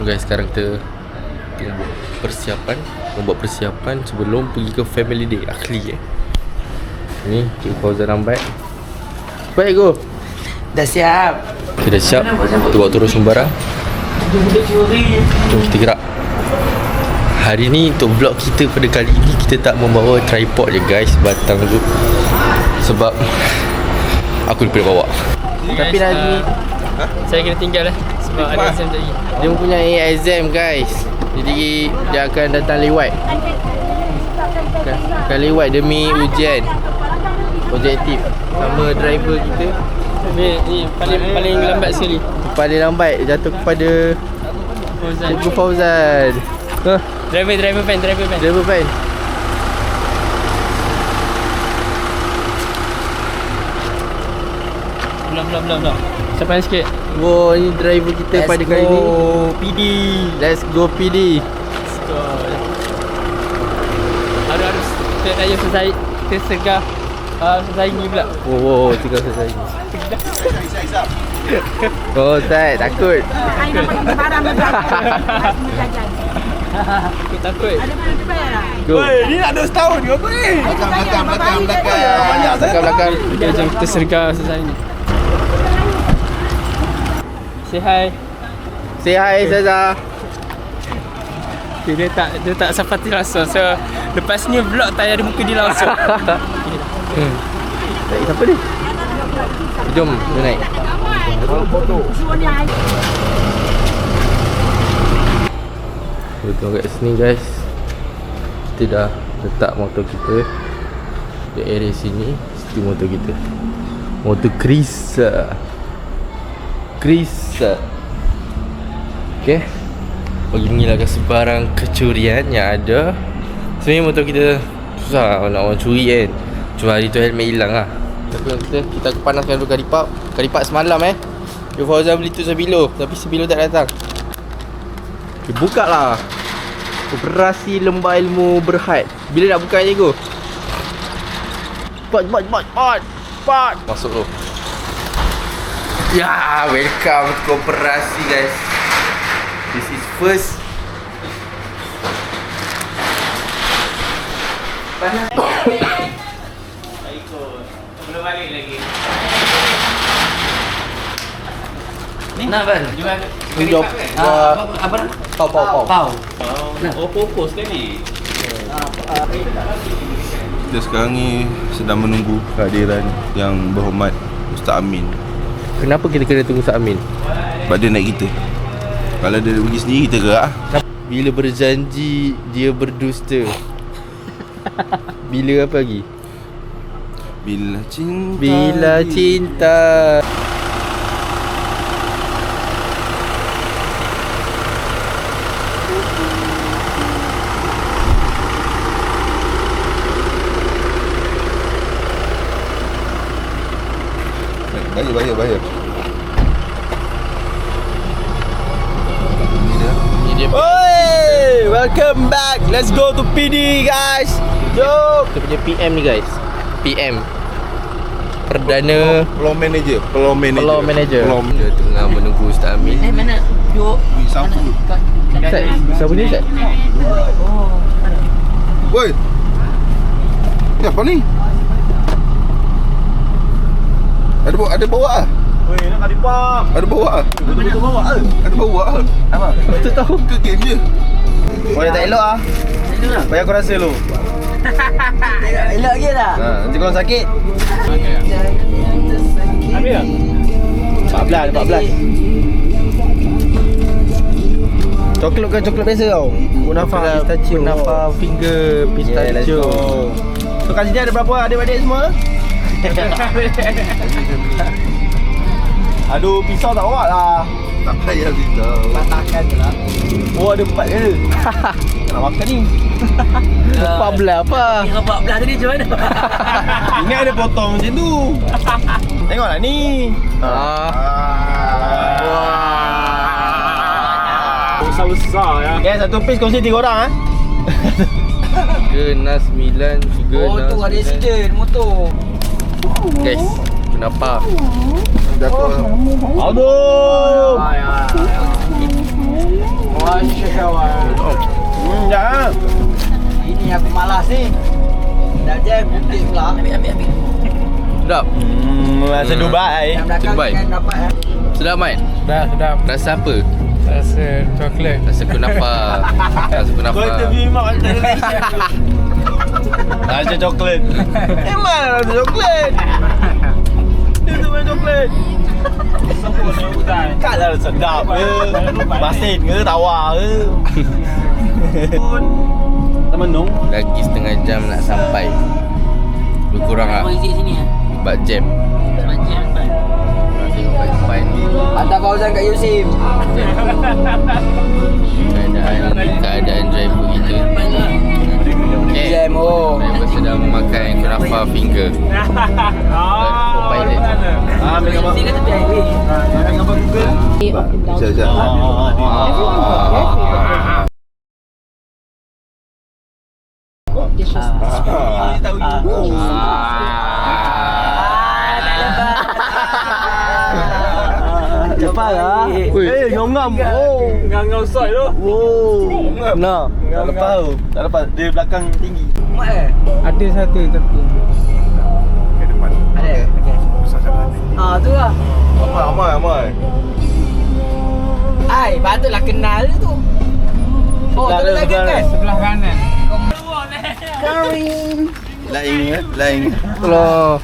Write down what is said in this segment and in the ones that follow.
guys, sekarang kita tengah membuat persiapan sebelum pergi ke family day Akhli Ni Cik Fauzan lambat. Baik go. Dah siap. Kita dah siap. Kita bawa turun semua barang. Jom kita gerak. Hari ni untuk vlog kita pada kali ini, kita tak membawa tripod je guys, batang tu. Sebab aku lupa nak bawa. Tapi lagi saya kena tinggal lah sebab ada exam lagi. Dia mempunyai exam guys. Jadi dia akan datang lewat. Akan lewat demi ujian objektif sama driver kita. Ni paling lambat sekali. Paling lambat jatuh kepada Fauzan. Cikgu Fauzan. Driver van. Driver van. Belum. Sabar sikit. Wow, ni driver kita pada kali ni. PD. Let's go PD. Let's go. Harus saya selesai. Kita sergah selesai ni pula. Oh, tinggal selesai. Oh, Ustaz, takut. Air nak pakai barang jajan. Aku takut. Ada mana tu bayar? Go. Ni nak 2 tahun ke apa ni? Belakang. Belakang. Jom kita sergah selesai ni. Say hi. Say hi, Zaza. Okay, dia tak seperti langsung. So lepas ni vlog tak ada muka dia langsung. Siapa ni? Jom, kita naik. Suruh ni air. Tengok kat sini guys. Kita dah letak motor kita di area sini. Situ motor kita. Motor Chris. Okay. Menghilangkan sebarang kecurian yang ada. Sebenarnya motor kita susah nak orang curi kan. Cuma hari tu helmet hilang lah. Tapi kita panaskan dulu Karipap semalam Yo Fauzan beli tu Sebilo. Tapi Sebilo tak datang. Okay, buka lah Operasi Lembah Ilmu Berhad. Bila nak buka ni go? Cepat masuk tu. Ya, welcome ke operasi guys. This is first. Belum balik lagi. Ni nak ban. Ni job Apa nama? Pau. Oh, fokus kan ni. Kita sekarang ni sedang menunggu kehadiran yang berhormat Ustaz Amin. Kenapa kita kena tunggu Ustaz Amin? Sebab dia naik kita. Kalau dia pergi sendiri kita gerak. Bila berjanji dia berdusta. Bila apa lagi? Bila cinta. Bahaya. Oi, welcome back. Let's go to PD guys. Jom. Kita punya PM ni guys. PM Perdana Pelong manager. Dia tengah menunggu Ustaz Amin. Mana? Duk. Sangkut. Ustaz, siapa ni Ustaz? Woi. Ni apa ni? Ada bawa ah. Weh, nak Karipap. Ada bawa ah. Betul bawa ke? Ada bawa ah. Apa? Betul tahu Ke game je. Oh, dia tak elok ah. Bayar aku rasa lu. Elok lagi tak? Nanti kau sakit. Ambil tak? 14. Coklat ke coklat biasa kau? Kunafa pistachio. Kunafa finger pistachio. So kat sini ada berapa adik-adik semua? Aduh, pisau tak bawa lah. Tak payah kita. Patahkan je lah. Oh, ada 4 je. Nak makan ni. 14 apa? 14 tadi macam mana? Ingat ada potong macam tu. Tengoklah ni. Besar-besar ya. Okay, satu piece kongsi 3 orang 3 nas 9. 3 Oh, nas tu ada 9. accident motor. Guys, kenapa? Jatuh. Aduh. ni. Dah jam bukit pula. Ambil. Sedap. Rasa Dubai. Dubai. Dapat Sedap, Mat? Sedap. Rasa apa? Rasa coklat. Rasa kunafa. Rasa kunafa. Kau interview mak rasa coklat. Mana rasa coklat? Itu mana coklat? Taklah sedap ke? Masin ke? Tawar ke? Temenung. Lagi setengah jam nak sampai. Lebih kurang lah. Kau isi sini ya. Sebab jam. Macam apa? Nak tengok kat depan ni. Hantar Fauzan kat Yusim. Keadaan driver kita. Okay. Jam Driver sedang memakan kunafa finger. Pilot. Ambil gambar. Isi kat tepi highway. Ambil gambar Google. Sekejap. Cepat lah. Ngam-ngam. Ngau soi tu. Nah. Tak lepas tu. Tak lepas. Dia belakang tinggi. Ada satu tapi. Ke depan. Ada. Okey. Besar sangat. Tu lah. Amai. Ai, patutlah kenal tu. Oh, tu lagi kan? Sebelah kanan. Lain. Hello.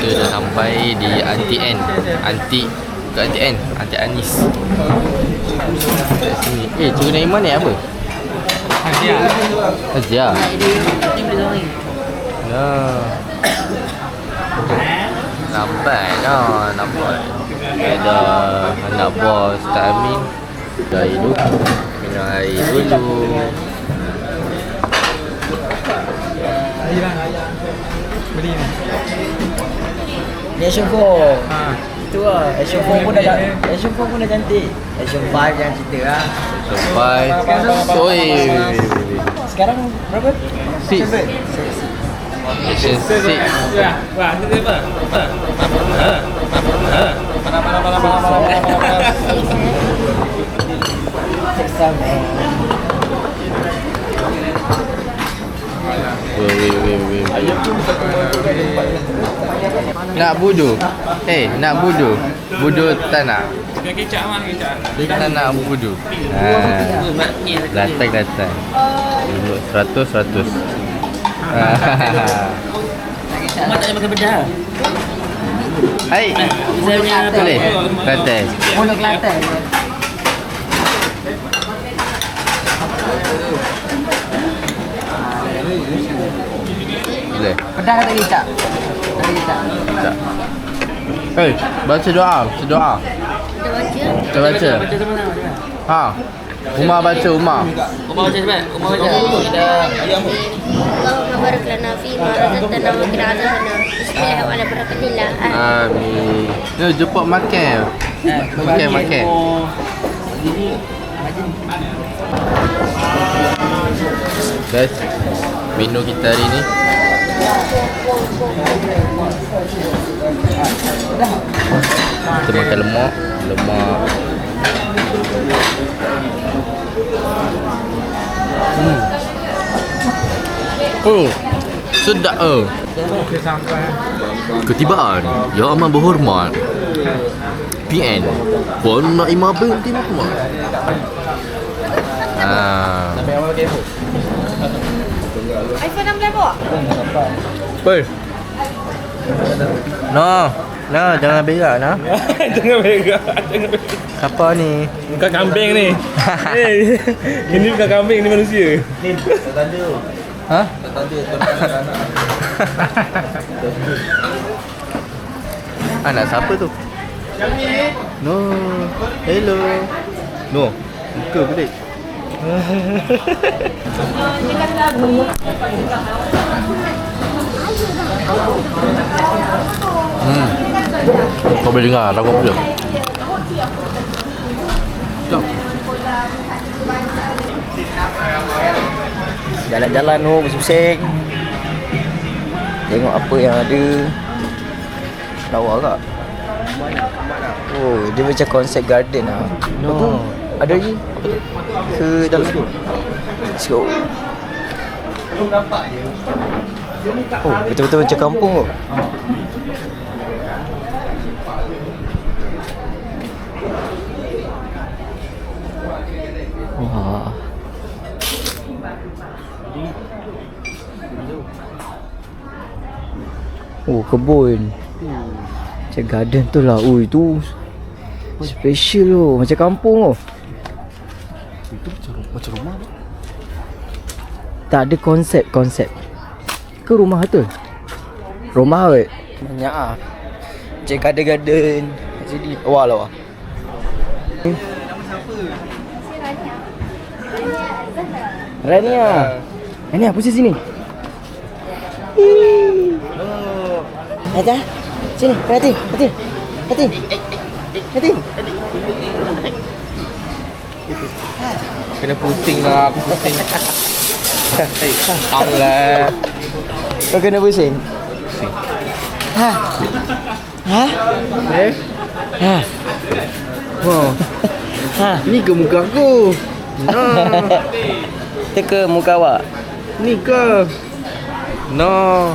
Kita dah sampai di Anti N. Bukan Anti N, Anti Anis. Kat sini. Cikgu Naiman ni apa? Haziah. Nah. Nampak. Ada anak bos Ustaz Amin. Minum air dulu. Beli ni. Ni Action 4. Tu lah. Action 4 pun dah cantik. Action 5 yang cerita lah. Sampai. Oi. Sekarang berapa? 6. Action 6. Ya, wah, itu apa? Nak budu. Nak budu. Budu tak nak. Kecap mah, kecap. Tak nak budu. Datang. 100. Mak tak ada makan bedah. Hai. Saya punya Boleh. Kata. Pondok Kelantan. Boleh. Bedah tak kecap. Tak kecap. Tak. Hei, baca doa. Kita baca. Baca sama-sama. Ha. Umar baca. Umar baca cepat. Umar baca. اللهم بارك لنا فيما رزقتنا وقنا عذاب النار بسم الله وعلى بركة الله Amin. Ni jemput makan. Makan. Guys, menu kita hari ni kita makan lemak. Oh, sedap Okey sampai. Ketibaan Yang Amat Berhormat PN Puan Naimah binti Muhammad. iPhone 16 bawa? Apa? No. Nah, jangan berak nah. Jangan berak. Siapa ni? Bukan kambing ni. Ini bukan kambing, ini manusia. Ha? Anak siapa tu? No. Hello. No. Muka pelik. Kau boleh dengar lagu apa dia? Jalan-jalan tu pusing-pusing. Tengok apa yang ada. Lawa tak? Oh, dia macam konsep garden lah. No. Ada lagi? Ke dalam tu? Let's go. Oh, betul-betul macam kampung tu. Wah. Oh, kebun. Macam garden tu lah. Ui, tu special tu. Macam kampung tu. Itu macam rumah tu. Tak ada konsep. Ke rumah tu? Rumah kot. Banyak lah. Macam garden-garden. Sini. Wah lah. Rania. Rania, pusing sini. Ada? Sini, hati. Kena puting lah, aku puting. Allah. Kau kena pusing? Ha? Eh? Ha? Wah. Ha? Ni ke muka aku? Itu ke muka awak? Ni ke? No.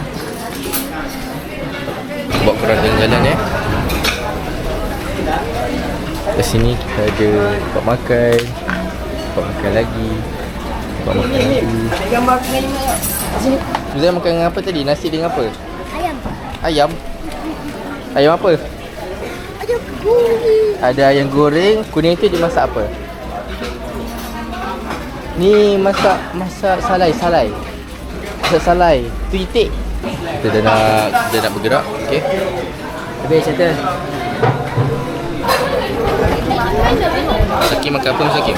Buat korang jalan-jalan Kat sini kita ada tempat makan. Tempat makan lagi. Tempat makan lagi. Zuzan makan dengan apa tadi? Nasi dengan apa? Ayam. Ayam? Ayam apa? Ayam goreng. Ada ayam goreng. Kuning tu dia masak apa? Ni masak salai. Masak salai. Tu itik. Kita dah nak bergerak. Okey. Habis settle. Sakim makan apa Sakim?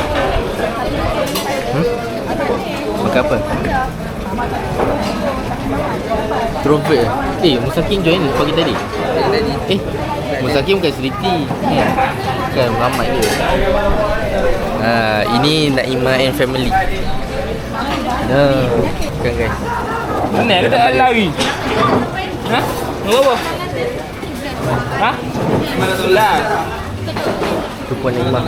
Makan apa? Trovert Musakim join pagi tadi? Musakim bukan Seriti. Bukan Muhammad dia. Ini Naimah and family. Bukan guys. Mana ada tak lari? Ha? Mau apa? Ha? Mana tu lah? Tu Puan Naimah.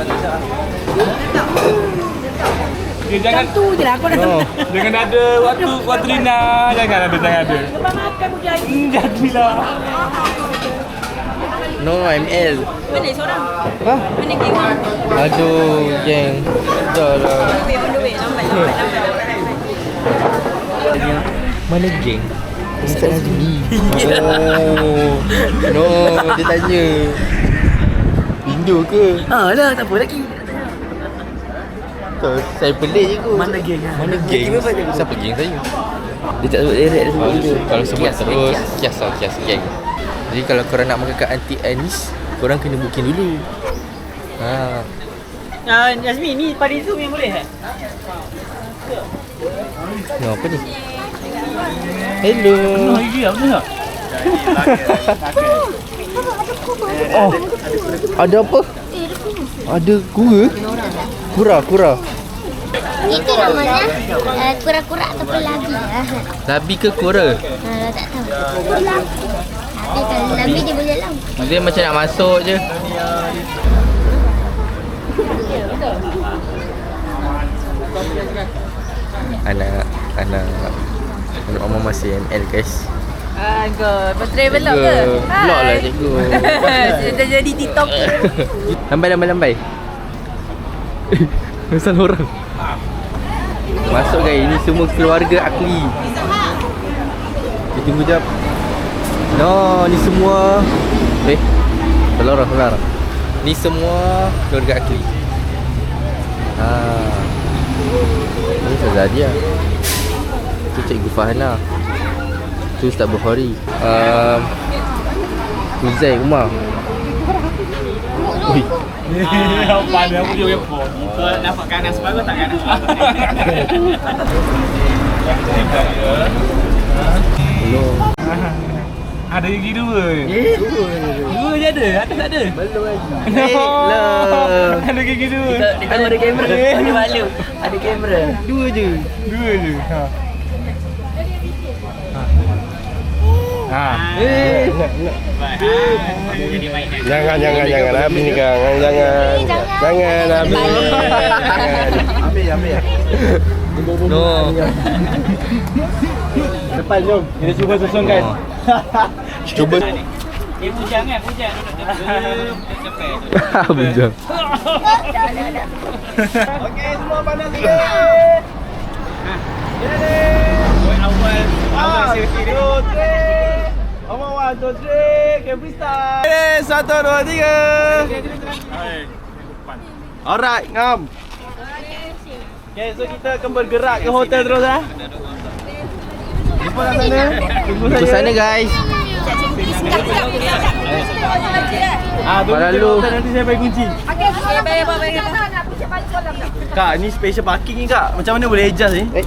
Dia jangan tu je lah aku dah. Jangan ada waktu Rina. Jangan ada. Jadilah. No, ML. Mana seorang? Ha? Mana geng? Aduh, geng. Dah lah. Duit, lambat. Mana geng? Ustaz Nazmi. Oh. No, dia tanya. Indo ke? Lah, tak apa lagi. Saya pelik je kot. Mana geng? Mana geng? Siapa geng saya? Dia tak sebut direct sebut dulu. Kalau sebut terus kias geng. Jadi kalau korang nak makan kat Aunty Anis, korang kena booking dulu. Yasmin, ni pada Zoom yang boleh Ni apa ni? Hello. Oh, ada apa? Ada kura. Itu namanya kura-kura ataupun labi. Labi ke kura? Tak tahu. Tapi kalau labi dia boleh lang. Dia macam nak masuk je. Anak Mama masih ML guys. Kau pasal vlog ke? Vlog lah cikgu. Dah jadi TikTok. Lambai. Pasal orang. Masuk guys, ini semua keluarga Akli. Kita tunggu jap. No, ni semua Keluar. Ni semua keluarga Akli. Ni Sazadia. Tu Cikgu Fahana. Tu Ustaz Bukhari. Tu Zai Umar. Ui. Apa dia punya apa? Nampak ganas bagus tak ganas? Hello. Ada gigi dua. Dua je ada. Atas tak ada. Belum lagi. Ada gigi dua. Kita ada kamera. Ada malu. Ada kamera. Dua je. Jangan Abi ni Kang. Jangan Abi. Ambil. No. Depan jom. Kita cuba susunkan. Cuba. Bujang. Bujang. Okey, semua panas sikit. Awal selfie dia. 1, 2, 3. Can we start? 1, 2, 3. Alright, ngam. Okay, so kita akan bergerak ke hotel terus lah. Jumpa kat sana. Ke sana guys. Tunggu Lalu. nanti saya bagi kunci. Okey, bayar. Kak, ni special parking ni Kak. Macam mana boleh adjust ni? Oi,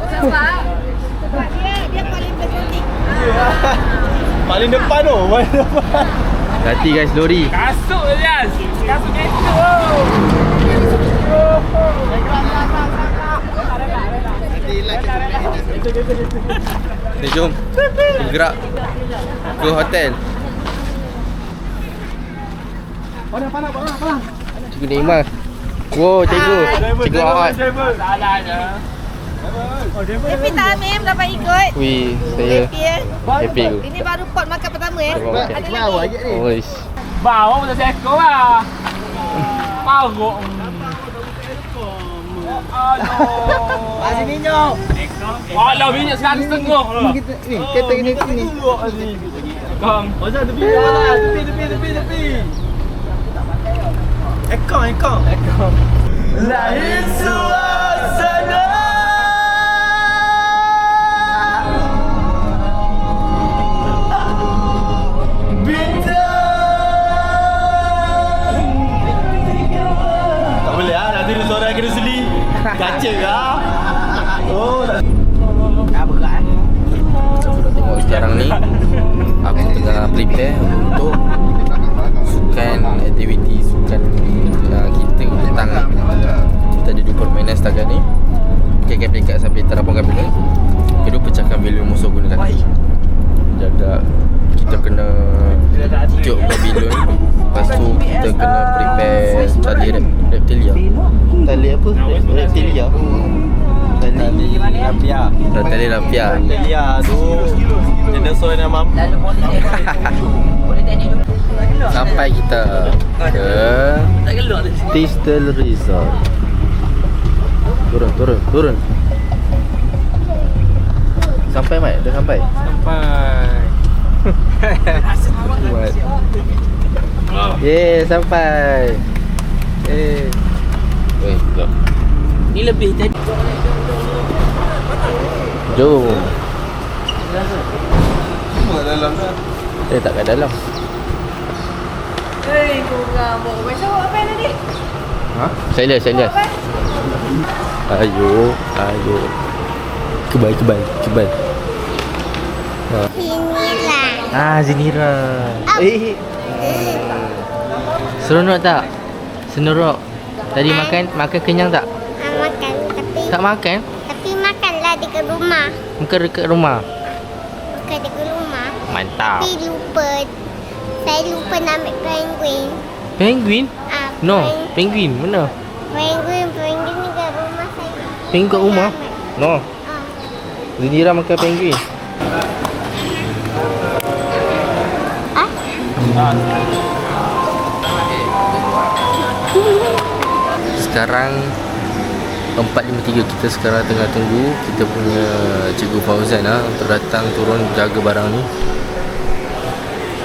sebab dia paling penting. Paling depan tu. Paling depan. Hati guys, lori. Kasut je. Kasut kereta. Jom. Bergerak ke hotel. Cikgu Neymar. Wow, cikgu. Cikgu awak. Salah je. Tapi tak ambil dapat ikut. Wih, saya happy tu. Ini baru pot makan pertama ya. Makan. Ada lagi. Oish. Bawa pun tak seekor lah. Paruk. Aduh. Sini nyok. Walau minyak 150 lah. Ni, kereta ini sini. Kang. Pasal tepi lah. Tepi. Ekong. Lahir suasana. Tak boleh ah, nanti suara kena seli. Kacau ah. Oh, Tengok sekarang ni aku tengah prepare untuk sukan aktiviti sukan kita petang ni. Kita ada 2 permainan setakat ni. Pakai peringkat sampai terapungkan balon. Kedua, pecahkan balon musuh guna kaki. Jaga kita kena tiup balon. Lepas tu kita kena prepare tali reptilia. Tali apa? Reptilia. Tali Rapia. Tali rapia. Rapia tu dinosaur yang mam. Sampai kita ke Tistel Resort. Turun. Sampai Mat? Dah sampai? Buat. Sampai. Oi, jom. Ni lebih tadi. Jom. Semua dalam dah. Tak kat dalam. Hei, kurang mau. Macam apa yang tadi? Ha? Saya lihat. Ayo. Kebal. Inilah. Zinira. Seronok tak? Senorok. Tadi makan kenyang tak? Makan Tak makan? tapi makanlah dekat rumah. Makan dekat rumah. Bukan dekat rumah. Mantap. Tapi saya lupa nak ambil penguin. Penguin? No, penguin mana? Penguin ni kat rumah saya. Penguin kat rumah? No. Zinira makan penguin. Sekarang 4.53 kita sekarang tengah tunggu kita punya Cikgu Fauzan untuk datang turun jaga barang ni.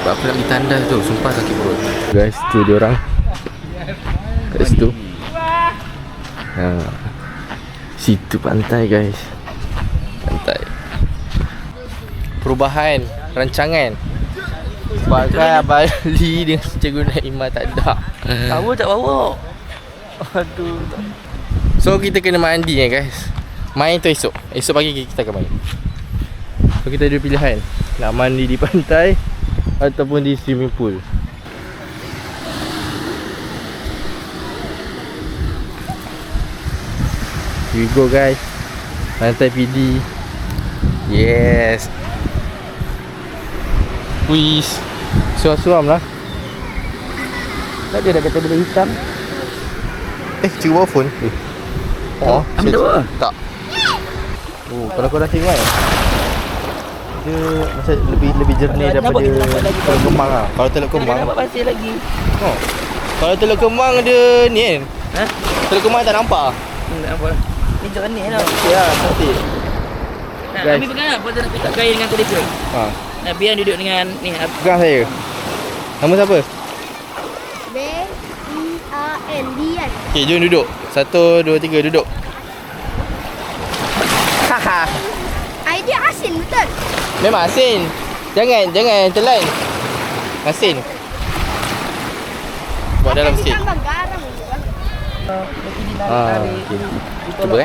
Sebab aku nak pergi tandas tu. Sumpah sakit perut. Guys, tu dia orang kat situ. Situ pantai guys. Pantai. Perubahan rancangan. Sebab kan Bali dengan Cikgu Naimah tak ada. Kamu tak bawa. Aduh. So kita kena mandi guys. Main tu esok. Esok pagi kita akan main. So kita ada pilihan. Nak mandi di pantai ataupun di swimming pool. Here we go guys. Pantai PD. Yes. Wis. Suam-suam lah. Tak ada dah kata benda hitam. Cikgu bawa phone. Oh, ambil dua. Tak. Oh, kalau korang tengok dia macam lebih jernih daripada Teluk Kemang lah. Kalau Teluk Kemang Nampak pasir lagi. oh. Kalau Teluk Kemang dia ni kan. Ha? Teluk Kemang tak nampak. Tak nampak. Ni jernih lah. Okey lah, cantik. Nak Guys. ambil pegang lah. Puan nak pegang kain dengan teleka. Ha, Nak biar duduk dengan ni. pegang saya. Nama siapa? B-I-A-N Dian. Okey, jom duduk. 1, 2, 3 duduk. Haha. Idea asin betul. Memang asin. Jangan telan. Asin. Buat dalam sikit. Tambah garam. Okey. Cuba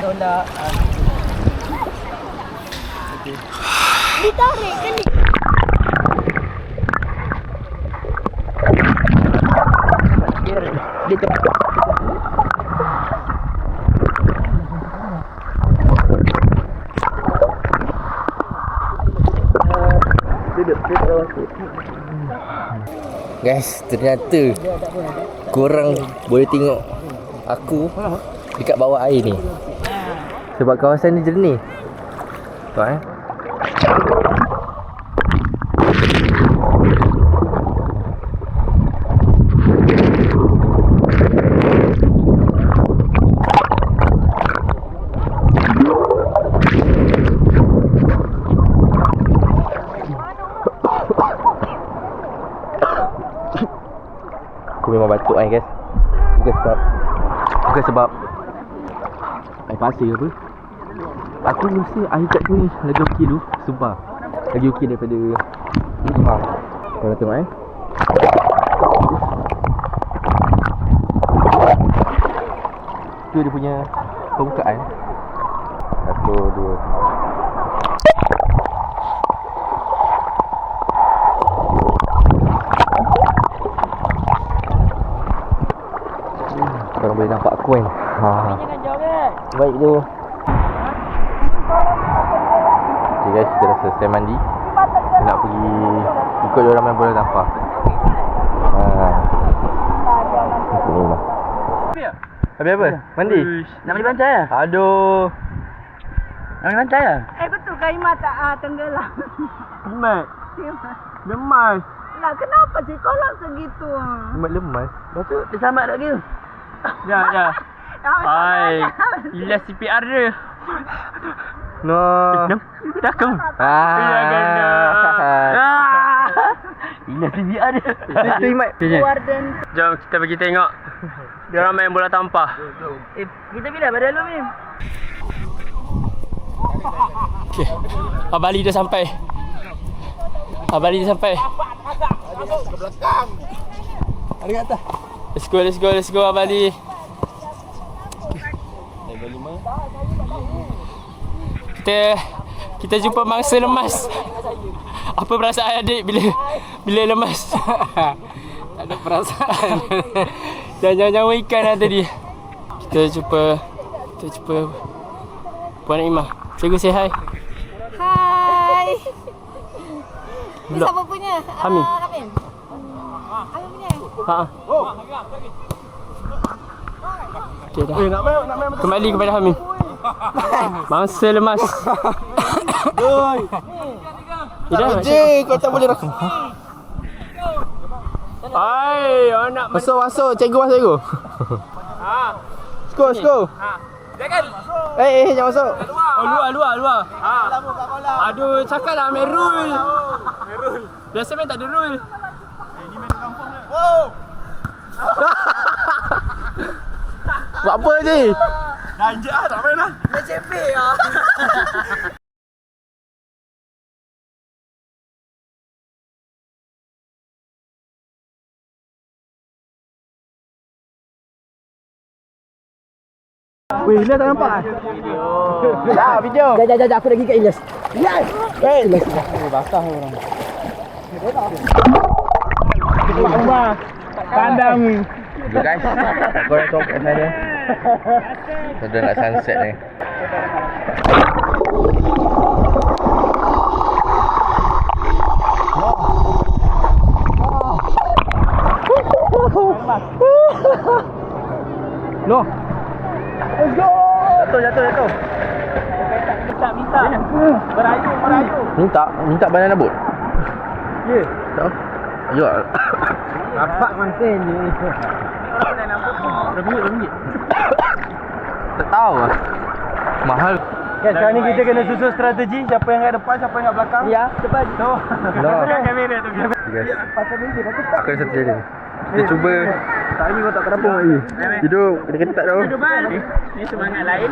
Ditarik kan ni. Guys, ternyata korang boleh tengok aku dekat bawah air ni. Sebab kawasan ni jernih. Tuan aku memang batuk guys. Bukan sebab air pasir apa. Aku rasa air kat sini lagi okey tu. Sumpah. Lagi okey daripada Kemang. Korang tengok tu dia punya pembukaan. 1, 2. Korang boleh nampak aku kan. Jangan jauh kan. Baik tu. Okay guys, kita dah selesai mandi. Kita nak pergi ikut diorang main bola tampar. Habis apa? Mandi? Nak pergi pantai lah? Aduh. Nak pergi pantai lah? Betul Kaimah tak tenggelam. Lemas. Lah kenapa sekolah segitu? Lemas. Lepas tu dia selamat tak gitu? Ya. Hai. Ilas CPR dia. No. Dah ke? Ya ganda. Ini CBR dia. Itu Imat. Warden. Jom kita pergi tengok. Dia orang main bola tampar. Kita bila pada lu Mim? Okey. Abali dah sampai. Ke belakang. Ada kat atas. Let's go Abali. Level 5. Kita jumpa mangsa lemas. Apa perasaan adik bila lemas? Tak ada perasaan. Jangan ikan lah tadi. Kita jumpa Puan Naimah. Cikgu say hi. Hai. Ni Belum. siapa punya? Amin. Amin. Amin punya. Ha. Okey dah. Kembali kepada Hamim. Mangsa lemas. Oi. Tidak Je, kau tak boleh rakam. Hai, anak Masuk, cikgu. Skor. jangan. Jangan masuk. Oh, luar. Aduh, cakaplah Merul. Biasa main tak ada rule. Buat apa je? Dah injek lah, tak main lah. Weh, Ilyas tak nampak ah? Dah, video. Jap, aku lagi kat Ilyas. Ilyas! Ilyas. Basah orang. Kandang ni. Dulu guys, aku nak tengok kat sana. Sudah nak sunset ni. Loh. Let's go. Jatuh. Minta. Merayu. Minta banana boat. Ya. Tak. Ayo. Bapak masih ni. RM2. Tak tahu lah. Mahal. Kan sekarang ni kita kena susun strategi. Siapa yang kat depan, siapa yang kat belakang. Ya, depan. No. Kamera tu. Guys. Pasal ni dia Aku ada satu challenge. Kita cuba. tak ni kau tak kenapa lagi. Hidup. Kita ketat tau. Ni semangat lain.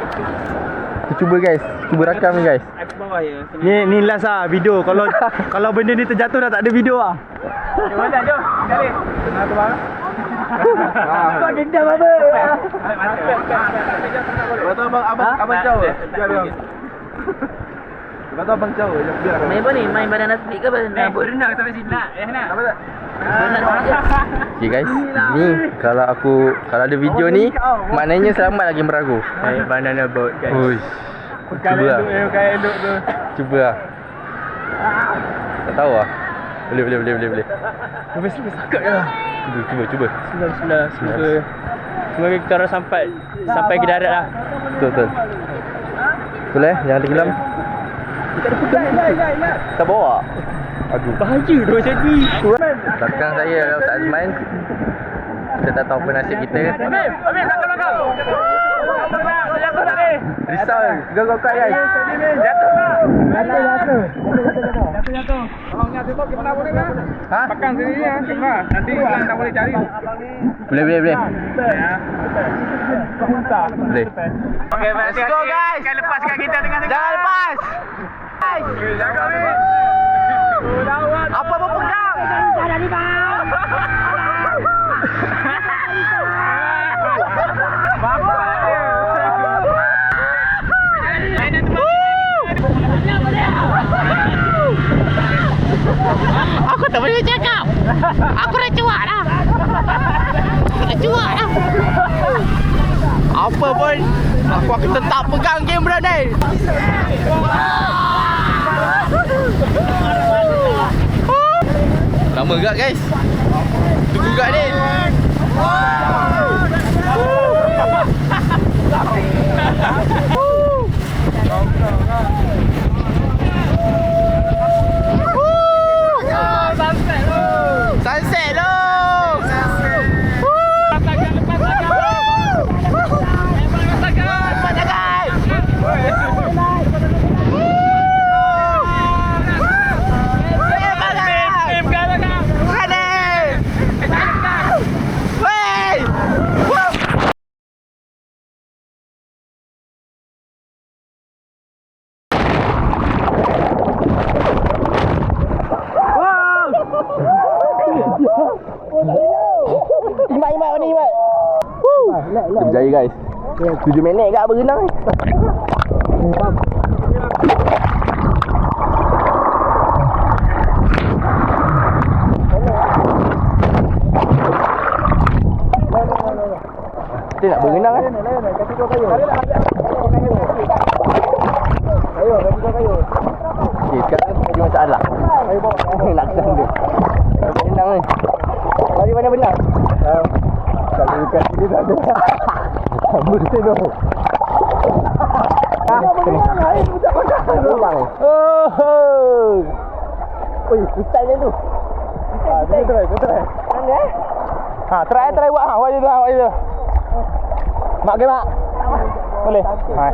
Kita cuba guys. Cuba rakam ni guys. Aku bawah je. Ni last lah video. Kalau benda ni terjatuh dah tak ada video lah. Jom dah, jom. Sekali. Tengah tu bang. Kau dendam apa? Lepas tu abang jauh. Lepas tu abang jauh. Biar. Main apa ni? Main banana split ke banana boat? Berenang sampai sini nak. Nak. Apa tak? Okay guys. Ni kalau ada video ni, maknanya selamat lagi meragu. Naik banana boat guys. Uish. Cuba lah. Elok tu. Cuba lah. Tak tahu lah. Boleh. Lepas sakit lah. Cuba. Bismillah. Semoga kita orang sampai ke darat lah. Betul. Betul jangan tenggelam. Tak bawa. Aduh. Bahaya tu macam ni. Belakang saya adalah Ustaz Azman. Kita tak tahu apa nasib kita. Ambil belakang. Risau. Gagak guys. Jatuh. Abang ni tembok ke mana boleh kan? Ha? Pakan sini ya. Cuma nanti orang tak boleh cari. Boleh. Ya. Boleh. Okay, let's go guys. Jangan lepaskan kita tengah-tengah. Jangan lepas. Jaga ni. Apa pegang? Ada di bawah. Bapak dia. Aku tak boleh cakap. Aku dah cuak dah. Apa pun aku akan tetap pegang kamera ni. Lama gak guys. Tunggu gak ni. Sunset lo. Berjaya guys. 7 minit kat berenang ni. Kita nak berenang kan? Kasih kau kayu. Kayu, kasih kau kayu. Okay, sekarang ada masalah. Kayu bawa. Nak kesana dia. Berenang ni. Lari mana berenang? Kalau dekat sini tak ada. Kamu di sini. Air budak pakai. Pulang ni. Oi, style dia tu. Betul. Mana eh? Ha, try buat ha. Awak je. Mak ke mak? Boleh. Ha.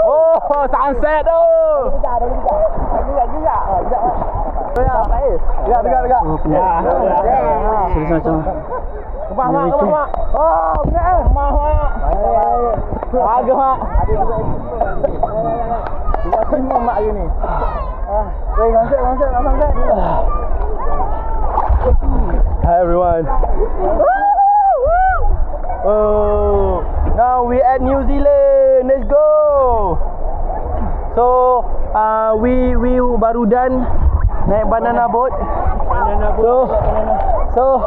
Oh, sunset tu. Dah. Hi everyone. Oh, now we at New Zealand. Let's go. So, we baru done naik banana boat. So.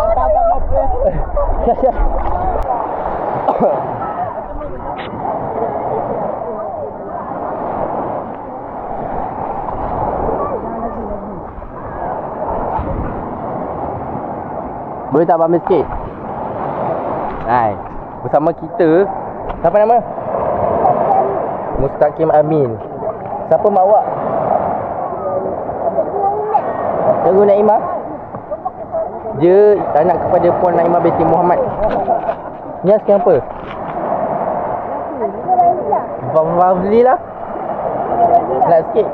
Boleh tak ambil sikit? Hai, bersama kita. Siapa nama? Mustaqim Amin. Siapa mak awak? Cikgu Naimah. Dia anak kepada Puan Naimah binti Muhammad. Ni sekian apa? Fazli lah. Nak sikit.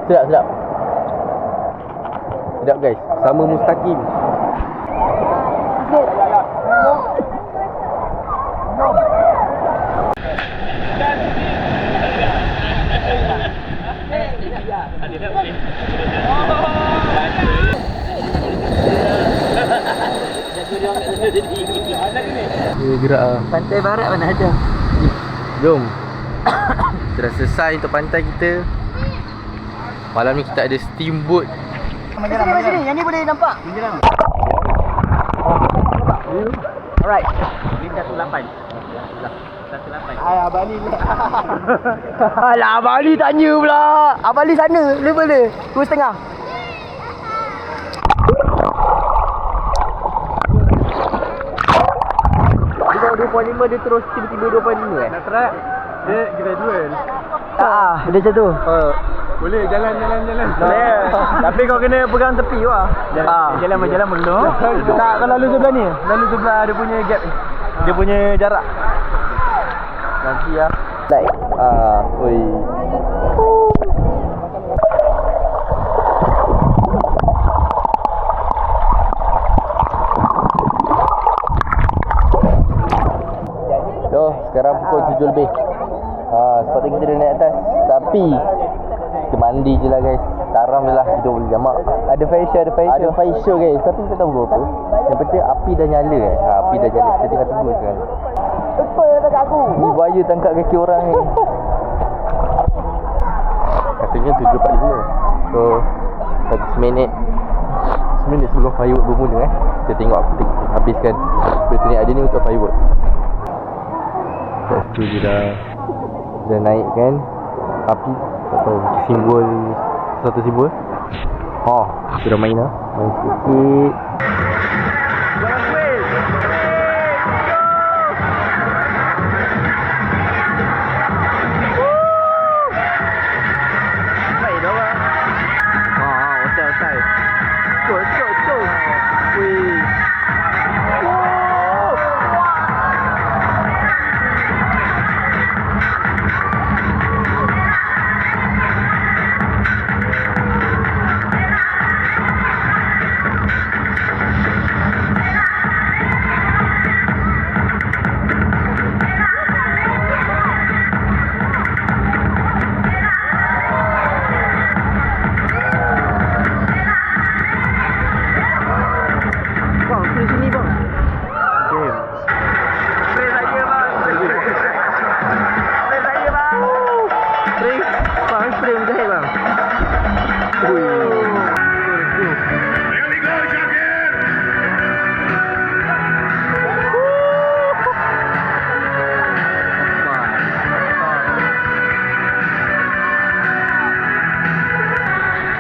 Sedap. Sedap guys, sama Mustaqim. Dia gerak lah. Pantai barat mana ada? Jom. Kita dah selesai untuk pantai kita. Malam ni kita ada steamboat. Sini, yang ni boleh nampak. Alright. Ini 18. Abang Ali. Alah, Abang Ali tanya pula. Abang Ali sana, level dia 2.5. Dia 2.5 dia terus tiba-tiba 2.5 Nak try? Dia gradual. Tak, dia macam tu. Boleh jalan. Boleh. Tapi kau kena pegang tepi wah. Jalan belum. Tak, kalau lalu sebelah ni. Lalu sebelah dia punya gap ni. Dia punya jarak. Nanti lah. Like, oi. Yo, sekarang pukul 7 lebih. Sepatutnya kita dah naik atas. Tapi kita mandi je lah guys. Taram je lah. Kita boleh jamak. Ada fire show guys. Tapi kita tahu apa. Yang penting api dah nyala kan. Api dah nyala. Kita tengah tunggu sekarang. betul yang tangkap aku. Ni buaya tangkap kaki orang ni. Katanya 7.45. So 1 minit sebelum firework bermula kita tengok kita habiskan bertani ada ni untuk firework. Lepas tu dia dah naik kan api atau simbol, satu simbol. Kita dah main lah. Main sikit.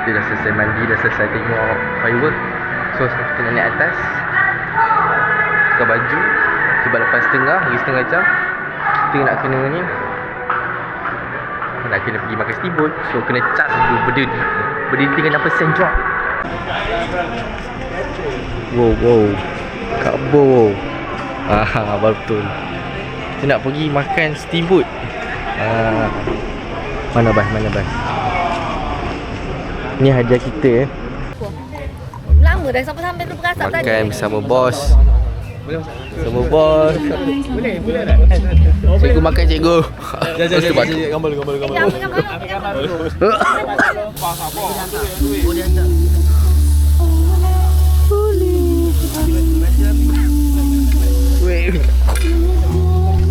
Kita dah selesai mandi, dah selesai tengok firework. So sekarang kita nak naik atas, tukar baju. Sebab lepas lagi setengah jam kita nak kena ni, nak kena pergi makan steamboat. So kena charge dulu berdiri dengan % drop. Wow kabur. Betul. Kita nak pergi makan steamboat. Mana bas Ni hadiah kita Lama dah sampai tu berasap tadi. makan bersama bos. Bersama bos. Cikgu makan cikgu. Gambar.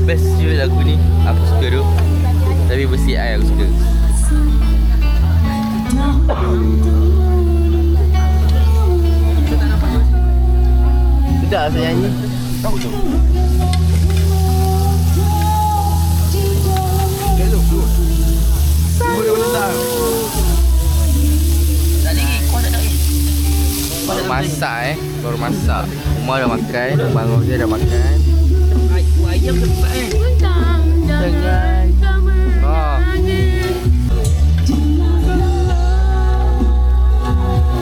Best je lagu ni. Aku suka tu. Tapi bersih air aku suka. Sedap saya nyanyi. Baru masak Baru masak. Umar dah makan, Abang dia dah makan.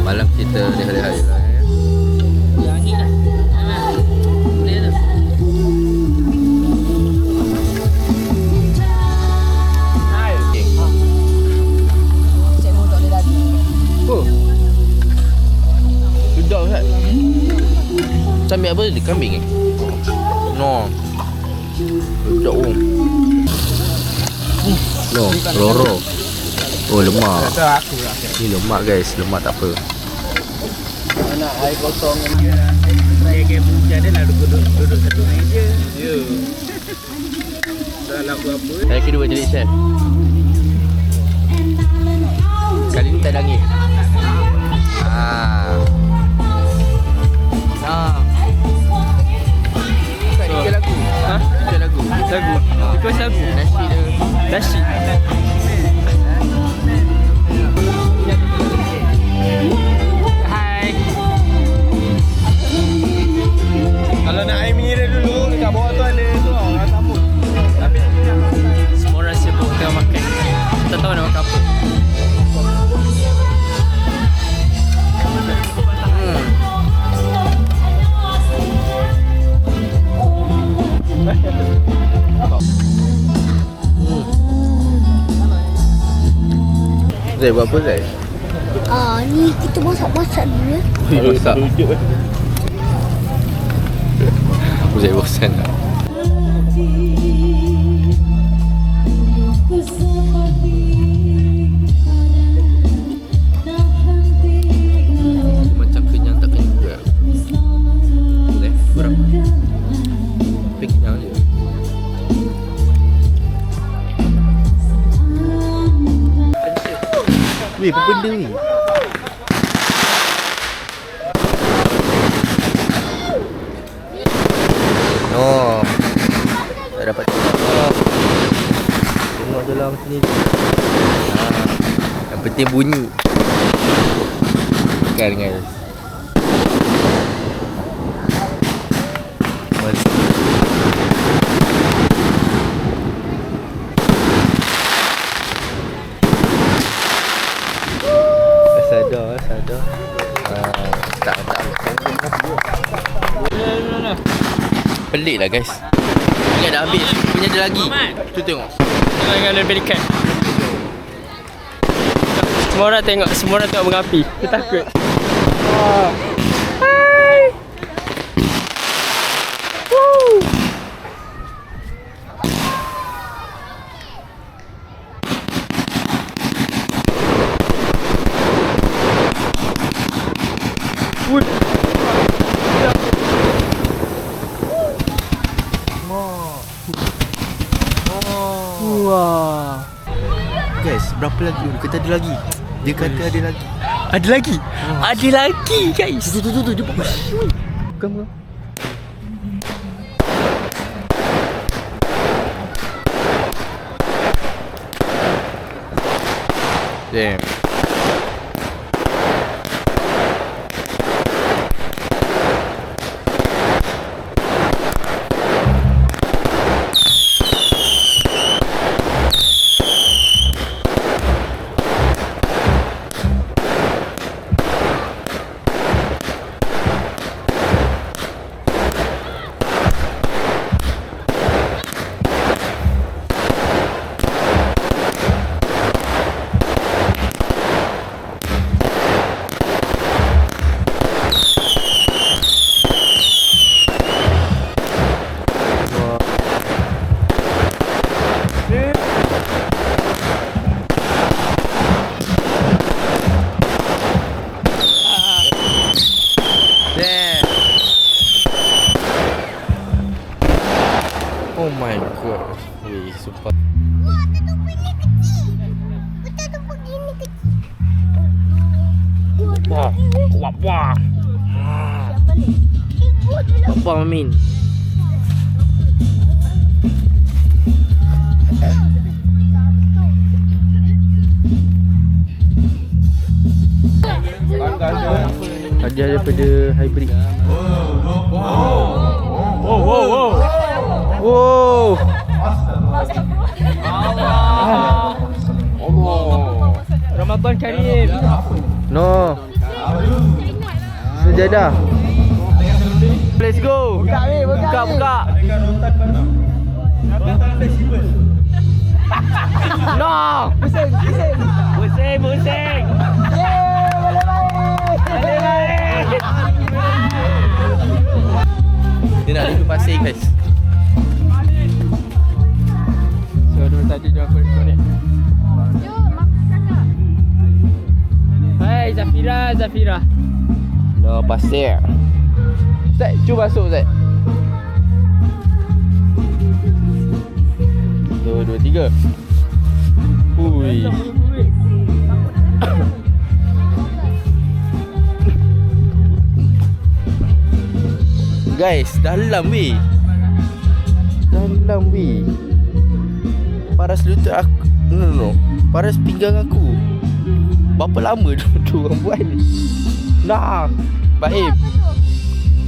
Malam kita leha-leha je lah Sedap kan? Sambil apa tadi? Kambing eh? No. Sedap No, loro. Oh, lemak. Ni lemak guys, lemak tak apa. Nak air kosong. Saya game hujan dia lah duduk satu meja. Ya. Tak nak buat apa. Saya kedua jadi chef. Kali ni tak ada angin. Bukan lagu. Ha? Bukan lagu. Lagu. Because lagu. Nasi dia. Nasi. Hai. Kalau nak air mineral dulu, dekat bawah tu ada tu orang tamu. Tapi semua orang sibuk tengah makan. Tak tahu nak makan apa. Zai buat apa Zai? Ni kita masak-masak dulu ya. Masak. Aku Zai bosan lah. Macam kenyang tak kenyang juga. Boleh? Kurang. Tapi kenyang je. Weh, apa benda ni? No. Tak dapat tengok. Tengok dalam sini. Yang penting bunyi. Kan guys. Sadar. Tak. Pelik lah guys. Ingat dah habis. Punya ada lagi. Tu tengok. Jangan ada berikan. Semua orang tengok mengapi. Dia takut. Hai. Woo. Wah. Guys, berapa lagi? Dia kata ada lagi. Dia kata ada lagi. Ada lagi? Ada lagi guys. Tu dia buat. Bukan. Damn. sumpah. Wah, tutup ini kecil. Betul tutup ini kecil. Wah, wah. Siapa ni? Ibu tu lah. Apa Amin? Hadiah daripada hybrid. Wow. Ramadan Karim. No. Sejadah. Let's go. Buka. No. Pusing. Dia nak pergi pasir guys. So dulu tadi dia aku korek. Hai Zafira. No, pasir. Zat, cuba masuk Zat. 1, 2, 3. Hui. Guys, dalam weh. Paras lutut aku. No. Paras pinggang aku. Berapa lama tu orang buat ni? Nah, baik.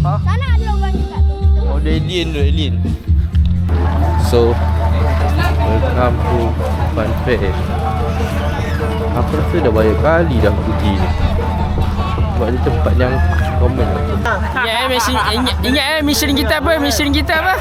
Ha? Sana ada orang juga tu. Oh, the alien. So, welcome to Fun Fair. Aku rasa dah banyak kali dah pergi ni. Sebab dia tempat yang common. Ingat mission kita apa? Mission kita.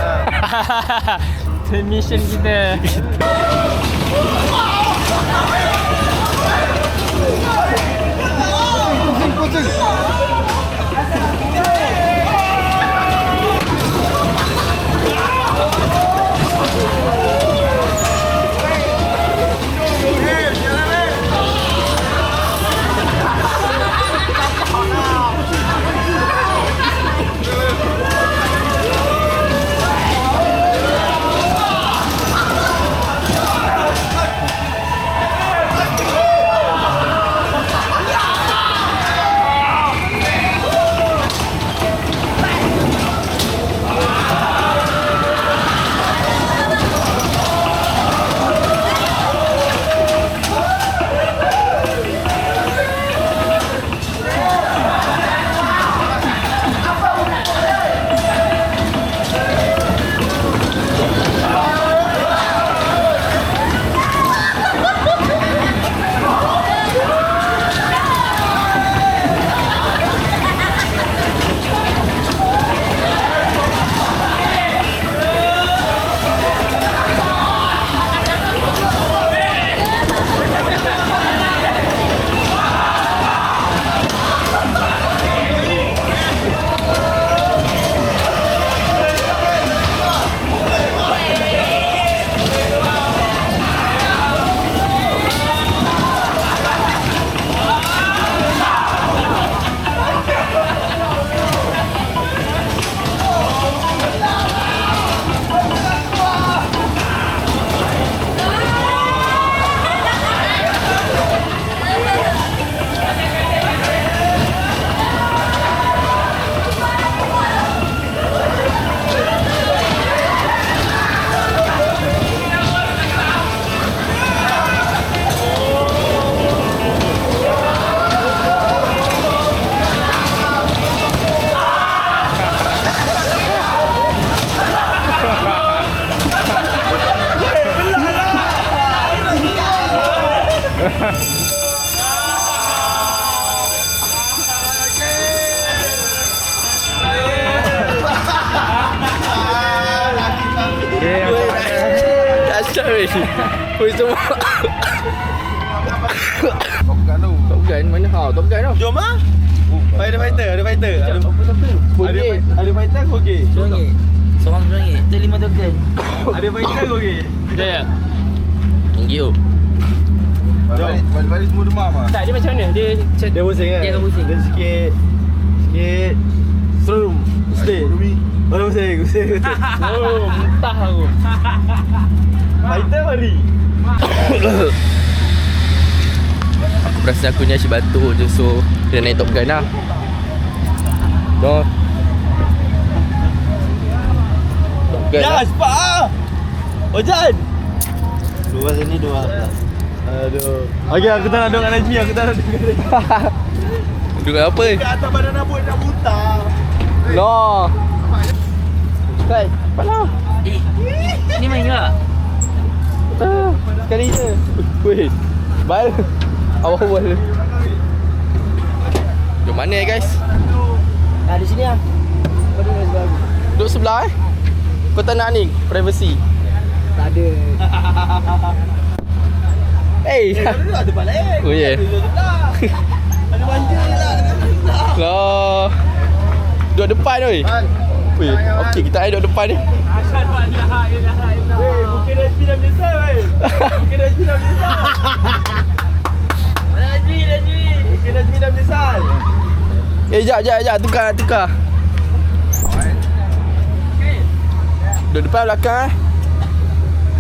Oi, semua. Top Gun mana? Top Gun tu. Jom ah. Ada fighter. Ada fighter kau okey. RM2. Seorang RM2. Itu 5 token. Ada fighter kau okey. Ya. Thank you. Jom, balik semua demam ah. Tak, dia macam mana? Dia pusing kan? Dia akan pusing. Dia sikit serum. Stay. Baru pusing. oh, muntah aku. Fighter mari. Aku rasa aku ni asyik batuk je. So kita naik Top Gun lah. No. Top Gun lah. cepat ah. Ojan. Dua sini dua. Aduh. Okey, aku tak nak duduk dengan Najmi, aku tak nak duduk dengan Najmi. Duduk apa? Kat atas badan rambut nak buta. No. Hai, cepat lah. Ni main tak? Sekali je. Weh, bal. Awal-awal. Duduk mana guys? Di sini ah. Kau duduk sebelah aku. Duduk sebelah Kau tak nak ni? Privacy. Tak ada. Hey. Duduk ada tempat lain. Oh ya. Duduk sebelah. Ada manja lah dengan sebelah. Lah. Duduk depan oi. Weh, okey kita air duduk depan ni. Weh, bukan Najmi dah menyesal weh. Bukan Najmi dah menyesal. Najmi. Bukan Najmi dah menyesal. Jap, tukar. Duduk depan belakang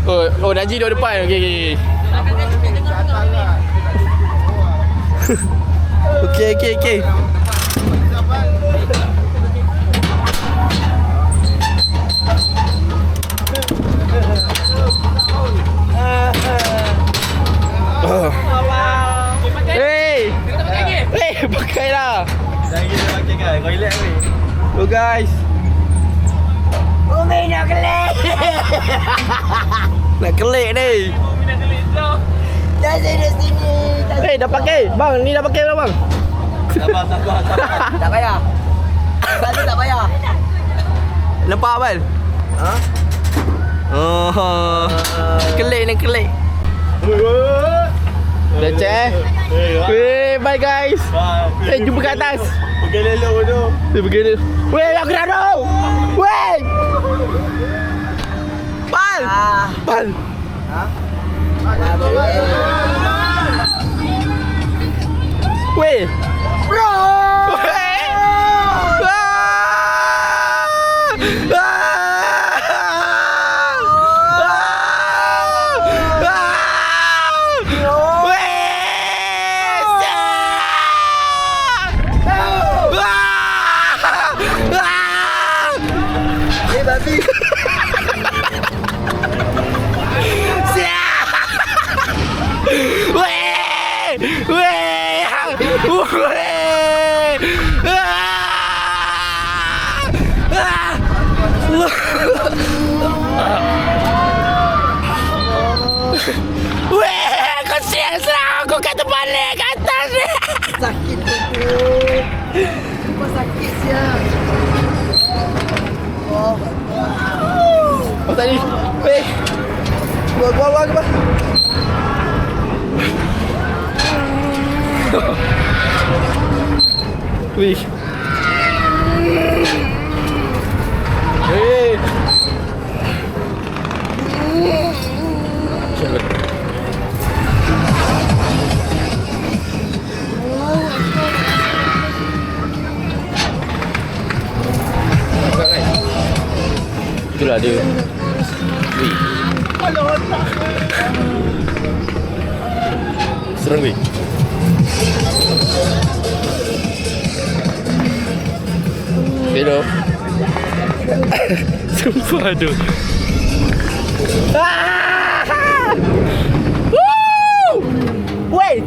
Oh, Najib duduk depan. Okey. Okey. Hey, pakailah. Jangan kita pakai kan. Kau relax weh. So guys, Umi nak kelik. nak kelik ni. Dah sini. Hey, dah pakai. Bang, ni dah pakai belum bang? Sabar. Tak payah. Tadi tak payah. Nampak Abang? Ha? Oh. Kelik. Dah check. Weh, bye guys. Jumpa kat atas. Pergi lelok tu. Pergi dia. Weh, aku dah tahu. Weh. Bal. Ha? Weh. Bro. Babi. Weh, kau serang aku kat terbalik kat atas ni. Sakit tu. Kau sakit siap. Oh tadi. Weh. Gua ke bang? Wih. Hei. Itulah dia. Wih. Serang wih. Hello. Sumpah tu. Wait.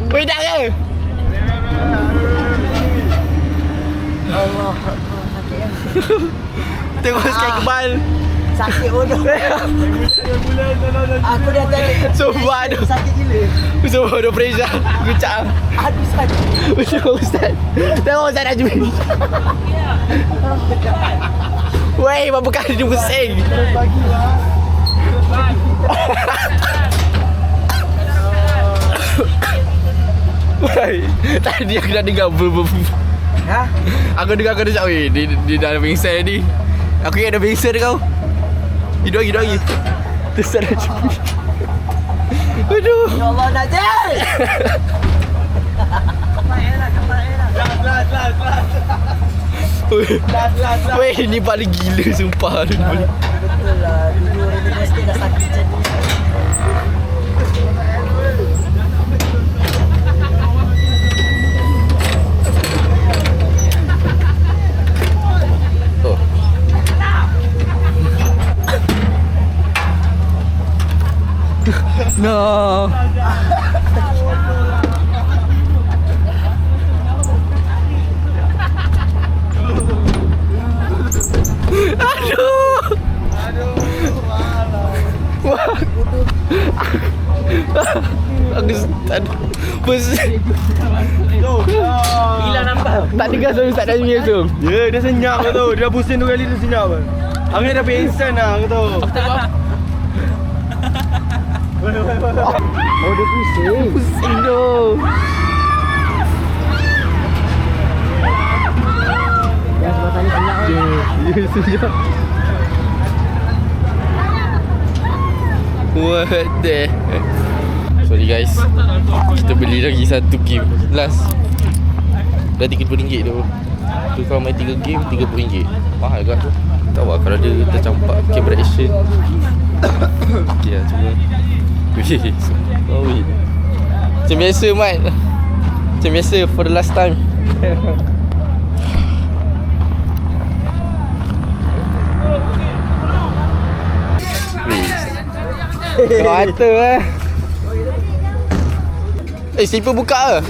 Wait dah ke? Allah. Tengok sekali kebal. Sakit bodoh. Aku dah tadi. Sumpah tu. Sakit gila. Sumpah tu Preza. Gucak. Aduh sakit. Tengok Ustaz. Tengok Ustaz Najmi. Weh, berapa kali dia pusing? Bagi lah. Weh, tadi aku dah dengar Ha? Aku dengar kau cakap, weh, dia dah pingsan ni. Aku ingat dah pingsan kau. Hidup lagi. Terus ada Najmi. Aduh. Ya Allah, Najib! Kelas. Weh, ni paling gila sumpah. Betul lah. Dulu real estate dah sakit macam ni. Oh. No. Aku tak ada Hilang nampak. tak dengar suara Ustaz Nazmi tu. Ya, dia senyap tu. Dia dah pusing 2 kali dia senyap. Angin dah pingsan lah tu. Oh, dia pusing. Pusing tu. Yang sebelah tadi senyap kan? Dia senyap. What the heck? Sorry guys, kita beli lagi satu game last. Dah RM30 tu. Tu kalau main 3 game RM30. Mahal kan tu? Tahu lah kalau dia tercampak camera action. Okay lah cuma. Sorry. Macam biasa Mat. Macam biasa for the last time. Kau mata lah. Slipper buka ke?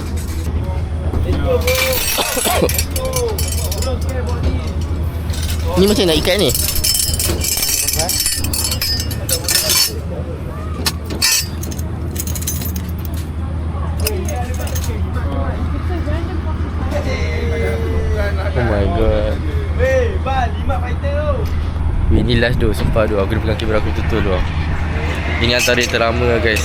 Ni macam nak ikat ni? Oh my god. Hey, Bal, 5 fighter tu. Ini last tu, sumpah tu. Aku dah pegang kamera aku betul tu. Ini antara yang terlama lah guys.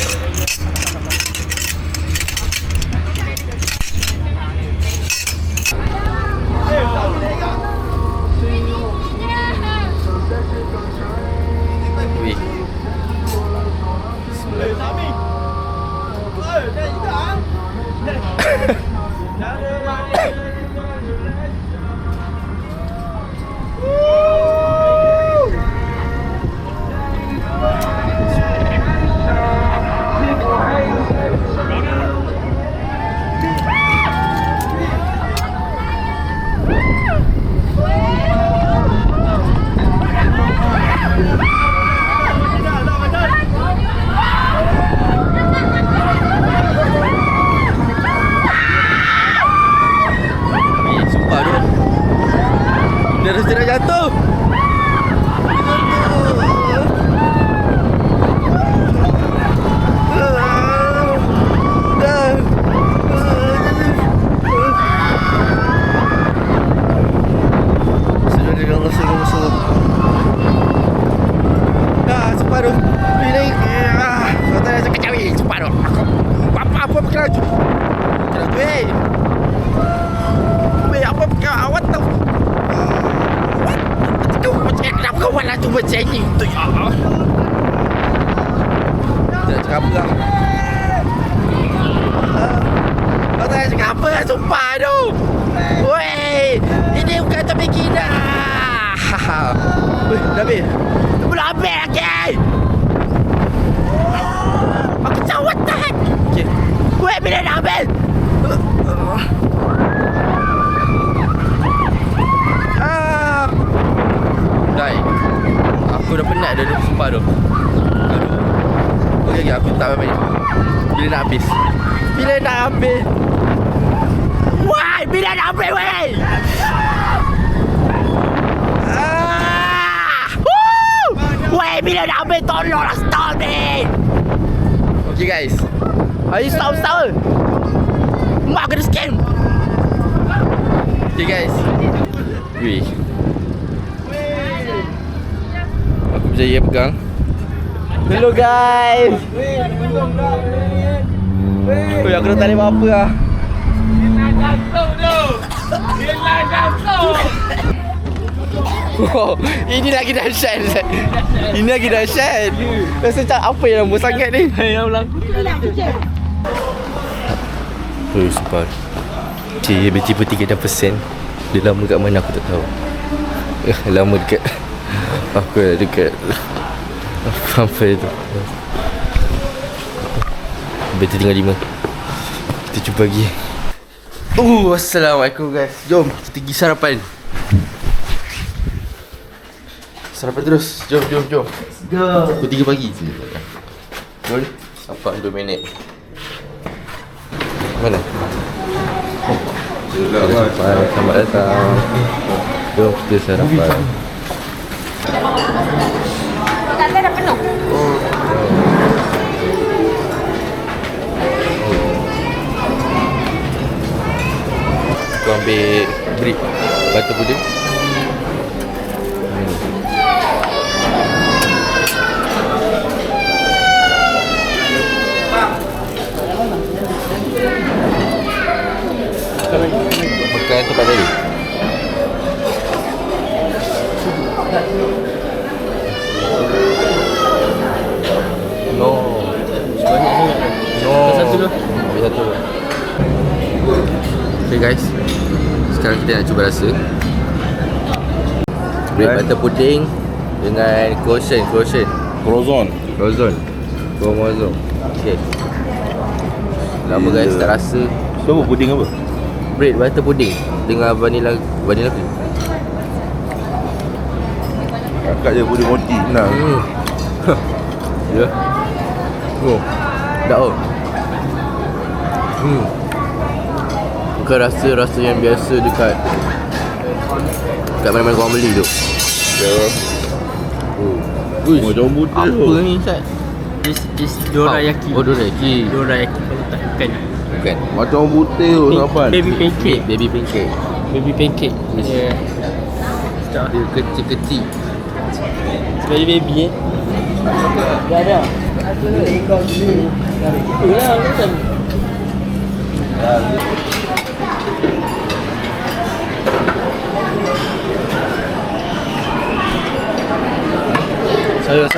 Wih. Dia dah jatuh. Separuh. Ini kau tak nak kacau ni separuh. Apa keraju? Keraju eh. Apa awak tahu? Kenapa kau buat tu macam ni? Tu ya Allah. Tak cakap apa lah. Kau tak cakap apa lah sumpah tu. Wey, ini bukan topik kita. Weh, dah habis? Belum habis lagi. Aku cakap what the heck? Okay. Weh, bila dah habis? Dai. Aku dah penat dah duduk sumpah tu. Aduh. Okey, aku tak main. Bila nak habis? Bila nak habis? Why? Bila nak habis, weh? Weh, bila nak habis? Tolonglah stop ni. Okay guys. Ayo stop. Mak kena scam. Okay guys. Wih. Aku berjaya pegang. Hello guys. Weh, aku dah tak boleh buat apa lah. Wow, ini lagi dahsyat. Ini lagi dahsyat. Rasa macam apa yang lama sangat ni? Yang berlaku. Oh, super. Cik, bertipu 3%. Dia lama kat mana aku tak tahu. Lama dekat aku dekat sampai tu. Betul tinggal 5. Kita jumpa lagi. Assalamualaikum guys. Jom kita pergi sarapan. Sarapan terus. Jom. Let's go. Pukul 3 pagi. Jom. Sampai 2 minit. Mana? Selamat datang. Jom kita sarapan. Kata dah penuh. Aku ambil bread butter pudding. Makan tempat tadi. No. Satu dulu. Okay guys, sekarang kita nak cuba rasa bread butter pudding dengan croissant. Crozon. Okay. Lama guys tak rasa Tu apa puding apa? bread butter pudding dengan vanilla cream. Kakak je puding roti senang. Ya. Oh. Dah oh. Bukan rasa yang biasa dekat mana-mana korang beli tu. Ya. Uish, Macam butir apa tu. ni Ustaz? Is dorayaki. Oh, dorayaki. Dorayaki bukan. Bukan. Macam butir tu sahabat. Baby pancake. Baby pancake. Baby pancake. Yes. Yeah. Dia kecil-kecil. Baby Dah ada. Itulah macam. Saya.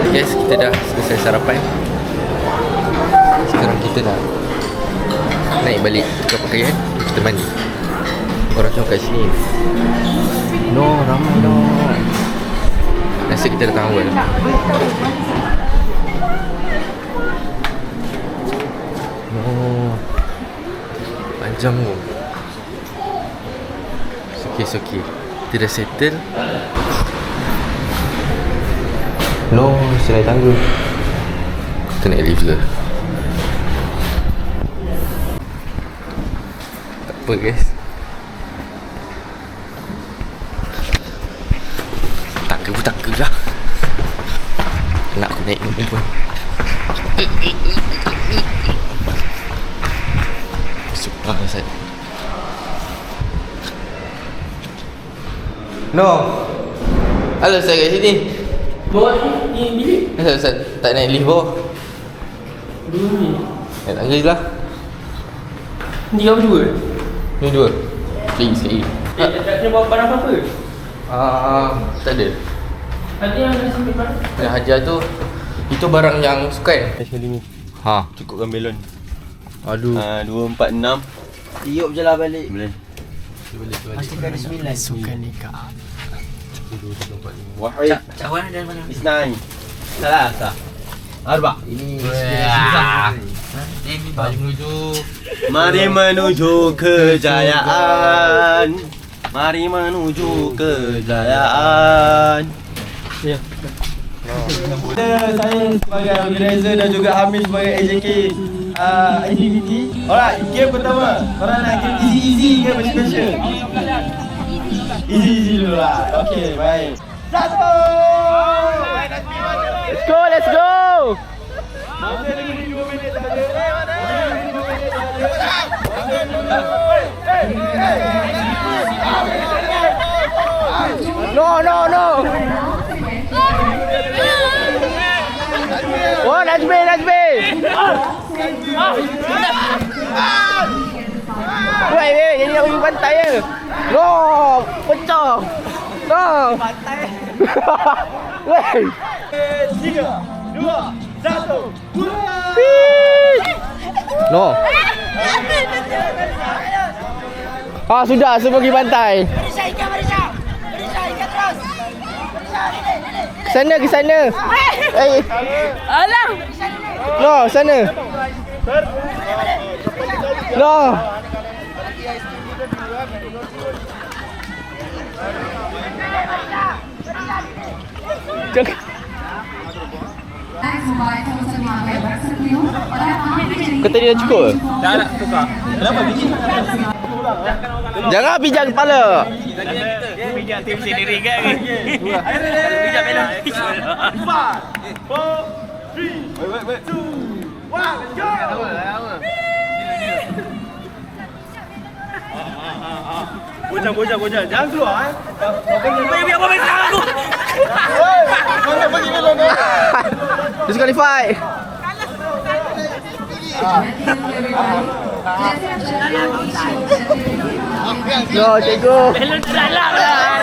Guys, kita dah selesai sarapan. Sekarang kita nak naik balik ke pakaian. Kita mandi. Orang cakap kat sini. No, ramai no. Nasib kita datang awal. No. Panjang tu. It's okay. Kita dah settle. No, saya naik tangga. Kita naik lift ke? Tak apa guys. Tangga lah. Nak aku naik ni pun. Sumpah Ustaz. No. Halo, saya kat sini. Bawa ni bilik. Ustaz tak naik lift bawah. Dua ni. Naik tangga je lah. Ni kau berdua? Ni dua. Sekali. Tak kena bawa barang apa-apa? Tak ada. Ada yang dah simpan. Yang Hajar tu, itu barang yang sukan. Sekali ni. Ha. Cukupkan belon. Aduh. 2, 4, 6. Tiup je lah balik. Boleh. Pastikan ada 9. Sukan ni kak. Wahid. Cawan ada mana? Isnain. Salah. Arba. Ini susah. Mari menuju. Mari menuju kejayaan. Mari menuju kejayaan. Ya. Saya sebagai organizer dan juga Hamis sebagai AJK activity. Alright, game pertama. Korang nak game easy ke macam special? Easy dulu lah. Okay, baik. Satu! Let's go! Masa lagi 2 minit sahaja. No! Oh, Najmi! Wait, jadi nak pergi pantai je. No, pecah. No. Weh. 3, 2, 1. No. Ah, sudah semua pergi pantai. Ke sana. Alah. No, sana. No. Jangan. Kau tadi dah cukup ke? Dah nak tukar. Kenapa biji? Jangan pijak kepala. Pijak tim sendiri kan. Pijak belakang. 5, 4, 3, wait. 2, 1, let's go. Bocah. Jangan keluar Biar apa besar aku. Mana pergi dulu ni? Disqualify. No, cikgu. Belum salah lah.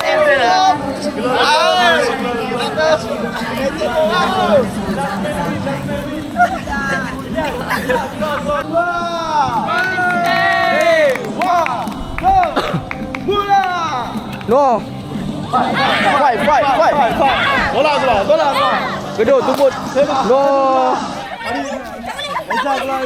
No. Fight. Bola. Gedor tumbut. No. Isa keluar.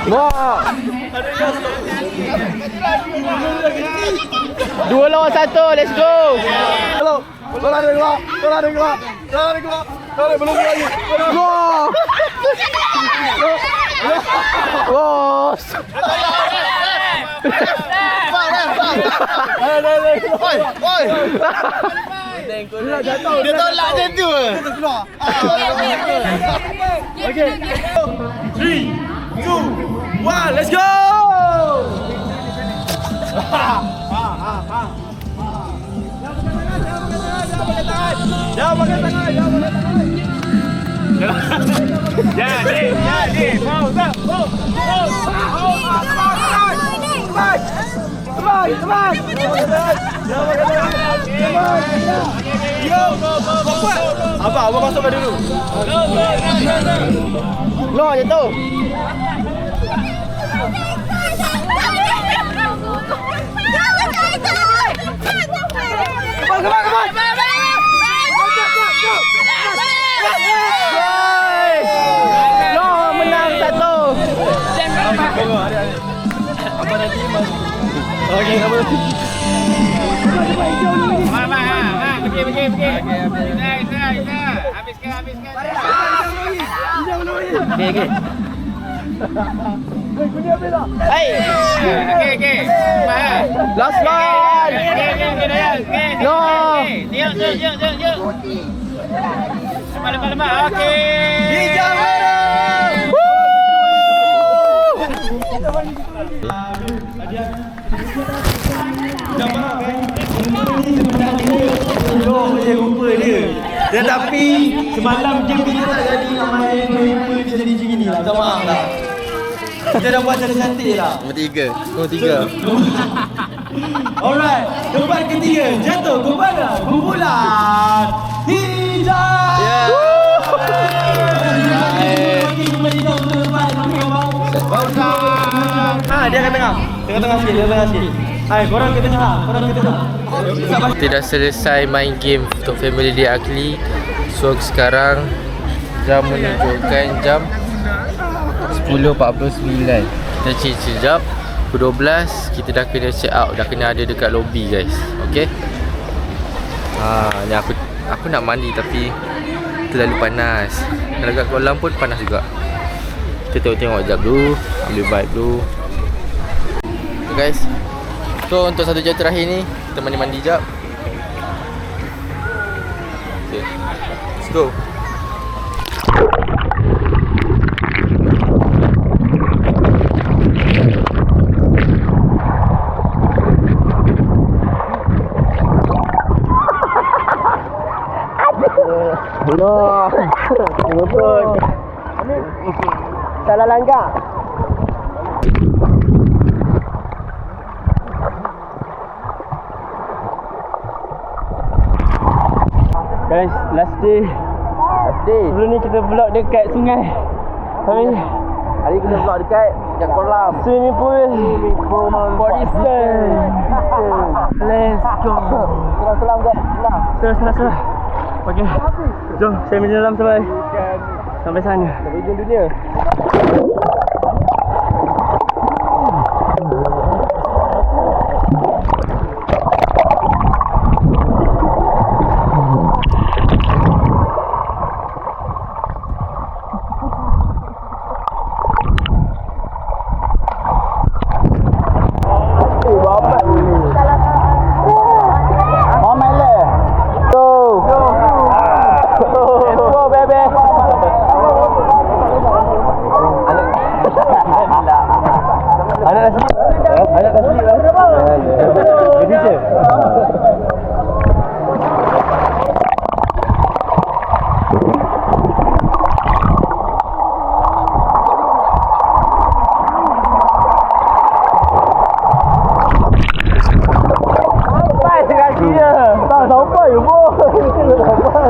No. 2 lawan 1, let's go. Bola dia keluar. Belum lagi. Go. Los. Oi. Dia tolak dia tu. Keluar. Okay. 3, 2, 1, let's go. Jangan pakai tangan. Jadi, mau tak? Teman. Abang masuk dulu. No, jatuh. Come on. No, menang 1. Apa nanti mas? Okey, apa nanti? Pergi. Habiskan. Okay. Hey. Okey. Last one. No. Yuk. Lepas. Okey. Hijau rupa dia. Tetapi semalam game kita tak jadi nak main rupa dia jadi macam gini lah. Minta maaf lah. Kita dah buat cantik-cantik lah. Nombor 3. Alright, tempat ketiga jatuh kepada kumpulan hijau. Dia kat tengah. Tengah sikit. Hai, korang ke tengah. Kita dah selesai main game untuk Family Day Akli. So sekarang jam menunjukkan jam 10.49. Kita change sekejap. Pukul 12 kita dah kena check out, dah kena ada dekat lobby guys. Okey. Ni aku nak mandi tapi terlalu panas. Kalau kat kolam pun panas juga. Kita tengok sekejap dulu, ambil vibe dulu. Okay, guys. So untuk 1 jam terakhir ni kita mandi-mandi sekejap. Okay. Let's go. Allah. Betul. Salah langgar. Guys, last day. Sebelum ni kita vlog dekat sungai. Tapi Hari kita vlog dekat kolam. swimming pool. Body stand. Let's go. Selam kat Selah. Okey. Jom, saya menyelam sampai sana. Sampai ujung dunia.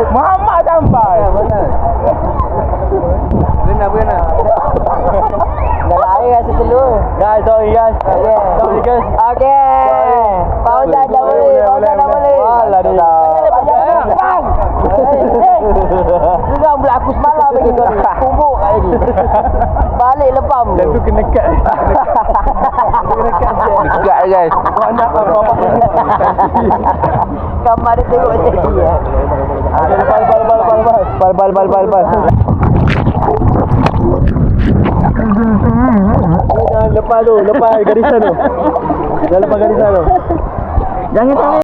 Muhammad sampai. Benar. Dah air rasa telur. Guys, sorry guys. Sorry guys. Okay. Pausan dah boleh. Alah dah. Bang. Sudah pula aku semalam bagi kau ni. Kumbuk kat lagi. Balik lepam. Dan tu kena kat. Dekat guys. Gambar dia tengok tadi ya. Bal. Jangan lepas garisan tu. Jangan lepas garisan tu. Jangan tangan.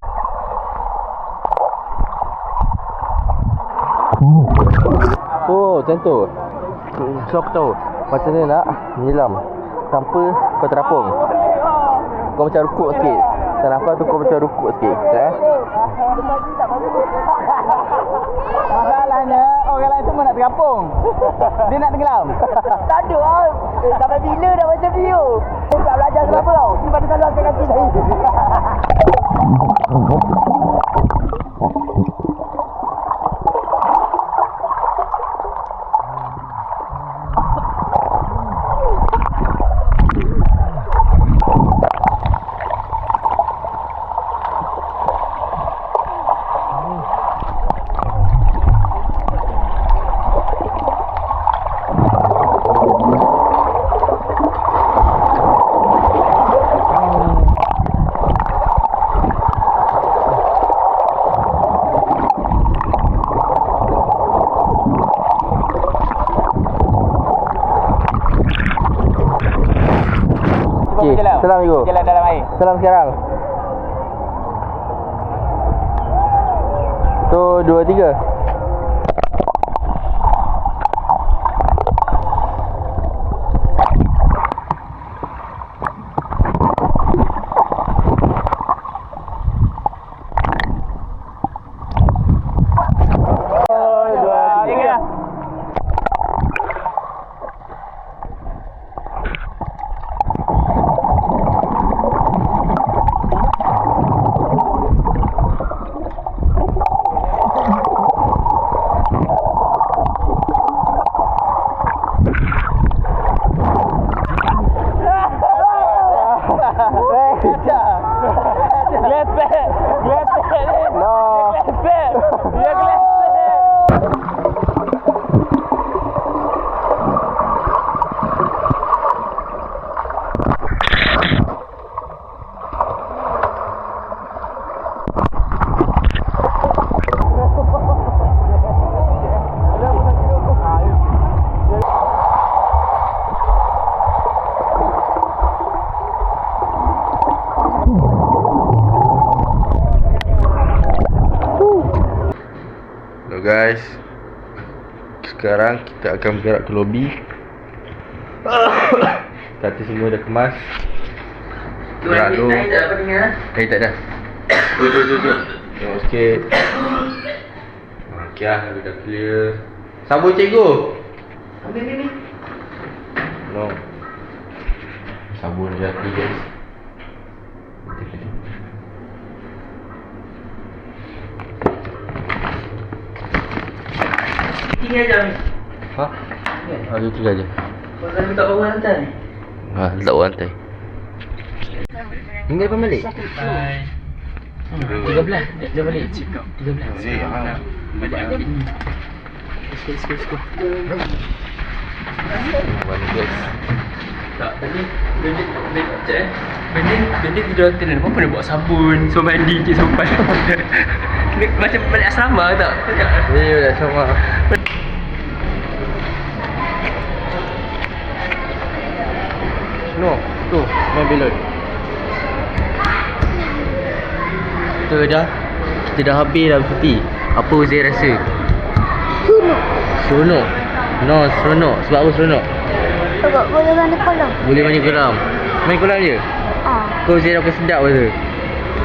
Oh, macam tu. So aku tahu macam mana nak menyelam tanpa kau terapung. Kau macam rukuk sikit. Tak nampak tu kau macam rukuk sikit. Masalahnya orang lain semua nak terapung. Dia nak tenggelam. Tak ada lah. Sampai bila dah macam video. Dia tak belajar kenapa tau. Dia pada selalu angkat kaki saya. Okey, selam Igo. Jalan dalam air. Selam sekarang. 1, 2, 3. Guys, sekarang kita akan bergerak ke lobi. Kata semua dah kemas. Gerak dulu. Air tak dapat dengar. Air tak dah. Tu. Tengok sikit. Okay lah, dah clear. Sabun cikgu. Ambil. No. Sabun dah clear guys. Tinggal je. Ha? Ada tinggal je. Kau dah letak bawah lantai. Letak bawah lantai. Hingga depan balik? Bye. 13. Dia balik. 13. Skor. Mana guys? Tak, tadi Benda tidur hotel ni. Apa nak bawa sabun, so mandi ke sopan. Macam balik asrama tak? Ya, dah sama. No, tu, main belon. Kita dah habis dah cuti. Apa Uzair rasa? Seronok. No, seronok. Sebab apa seronok? Sebab boleh mandi kolam. Boleh mandi kolam. Main kolam je? Kau Uzair apa sedap rasa?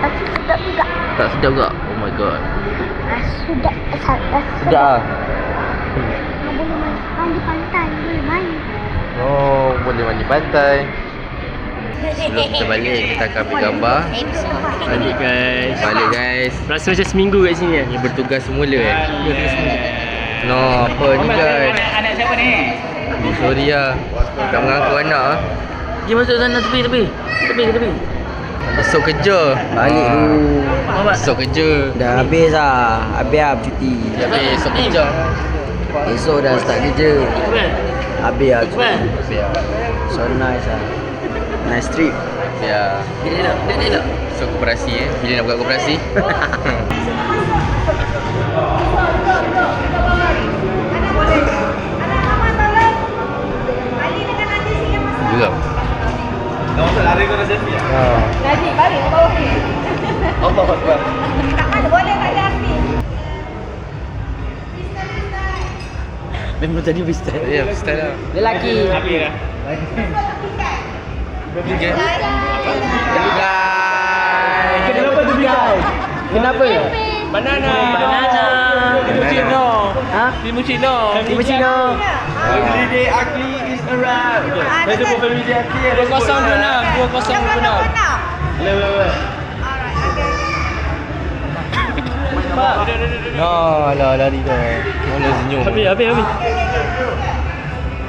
Rasa sedap juga. Tak sedap juga? Oh my god. Sedap. Sedap lah. Boleh mandi pantai. Boleh main. Oh, boleh mandi pantai. Sebelum kita balik, kita akan ambil gambar. Balik guys. Balik guys. Rasa macam seminggu kat sini kan? Yang bertugas semula No, apa ni guys? Anak siapa ni? Sorry lah. Tak mengaku anak lah. Pergi masuk sana tepi. Besok kerja. Balik dulu. Besok kerja. Dah habis lah. Habis cuti. Habis esok kerja. Esok dah start kerja. Habis lah cuti. So nice lah. Nice trip. Ya. Dia nak. So koperasi Bila nak buka koperasi? Geram. Kau masuk lari kau dah selfie lah? Najib balik ke bawah ni. Allah Akbar. Tak mana boleh tak ada api. Memang tadi freestyle. Ya, freestyle lah. Lelaki. Habis dah. Okay. Kenapa tu freestyle? Kenapa? Banana. Cappuccino. Ha? Limucino. Cappuccino. Family Day Akli is around. Saya jumpa Family Day Akli. 2026. No, lah lari tu. Mana senyum. Habis.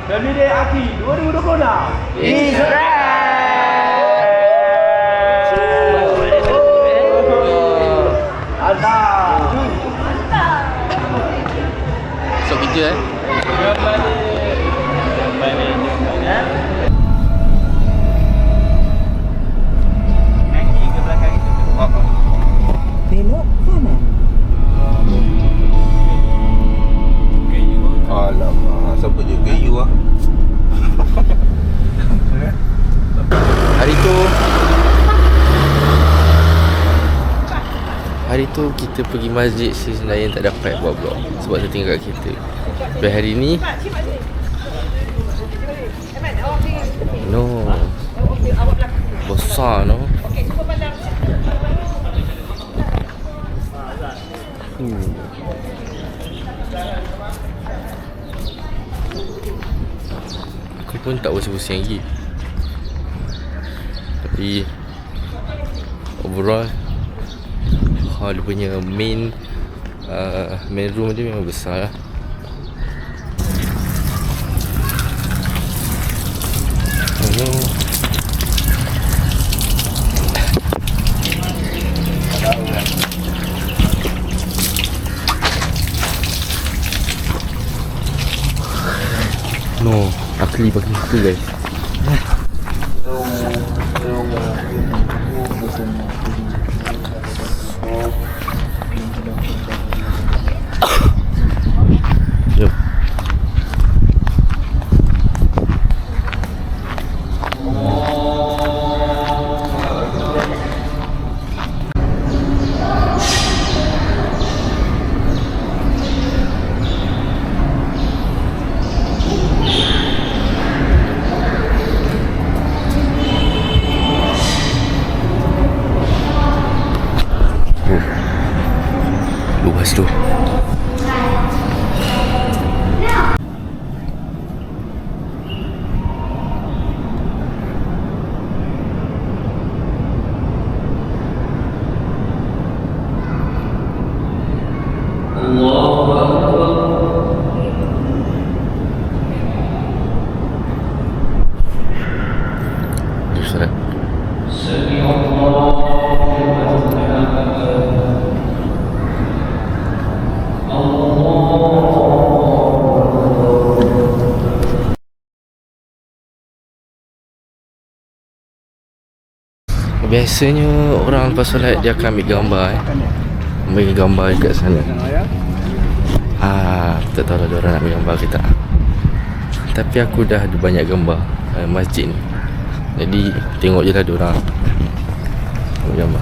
Family Day Akli 2026. Is Esok kerja Belok kanan. Alamak, siapa je kayu lah. Hari tu kita pergi masjid sebenarnya tak dapat buat vlog sebab saya tinggal kat kereta. Tapi hari ni no. Besar no. Aku pun tak pusing-pusing lagi. Tapi overall dia punya main room dia memang besar lah. No, Akli pakai situ guys. Jom. Luas tu. Biasanya orang lepas solat dia akan ambil gambar ambil gambar dekat sana. Tak tahu lah diorang nak ambil gambar ke tak. Tapi aku dah ada banyak gambar masjid ni. Jadi tengok je lah diorang ambil gambar.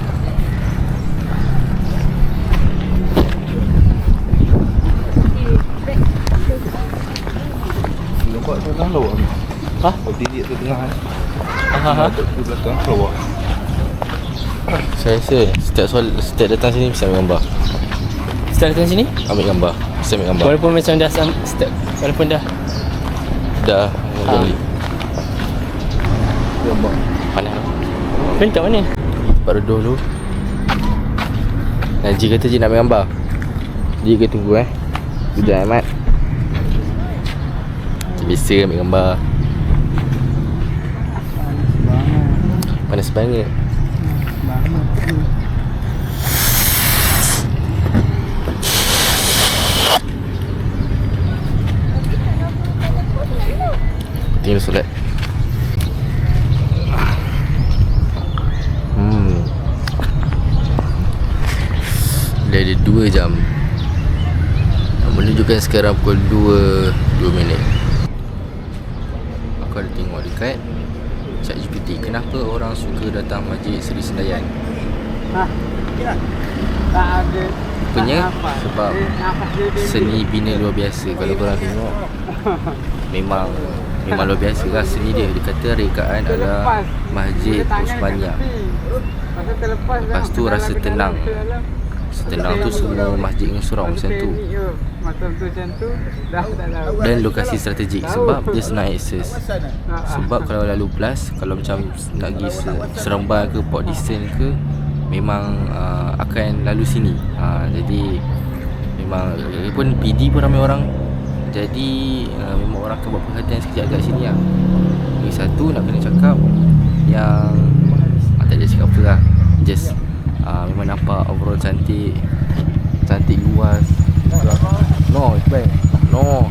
Nampak tu tengah lawak. Ha? Berdiri tu tengah. Di belakang lawak. Saya rasa setiap datang sini mesti ambil gambar. Setelah datang sini, Ambil gambar. Mesti ambil gambar. walaupun macam dah walaupun dah Dah balik. Gambar. Panas lah. Kau kat mana? Tempat duduk dulu. Najib kata je nak ambil gambar. Dia kata tunggu Sekejap Ahmad. Biasa ambil gambar. Panas banget. Tinggal solat. Dah ada 2 jam. Menunjukkan sekarang pukul 2 minit. Aku ada tengok dekat ChatGPT, kenapa orang suka datang Masjid Seri Senayan. Rupanya sebab seni bina luar biasa. Kalau korang tengok, memang luar biasa lah seni dia. Dia kata rekaan adalah Masjid Osmaniyah. Lepas tu rasa tenang. Setenang tu semua masjid dengan surau macam tu. Dan lokasi strategik sebab dia senang akses. Sebab kalau lalu plus, kalau macam nak pergi Seremban ke Port Dickson ke, memang akan lalu sini. Jadi memang pun PD pun ramai orang. Jadi memang orang akan buat perhatian sekejap kat sini lah. Lagi satu nak kena cakap yang tak ada cakap apa lah, just memang nampak overall cantik luas. No, Iqbal. No.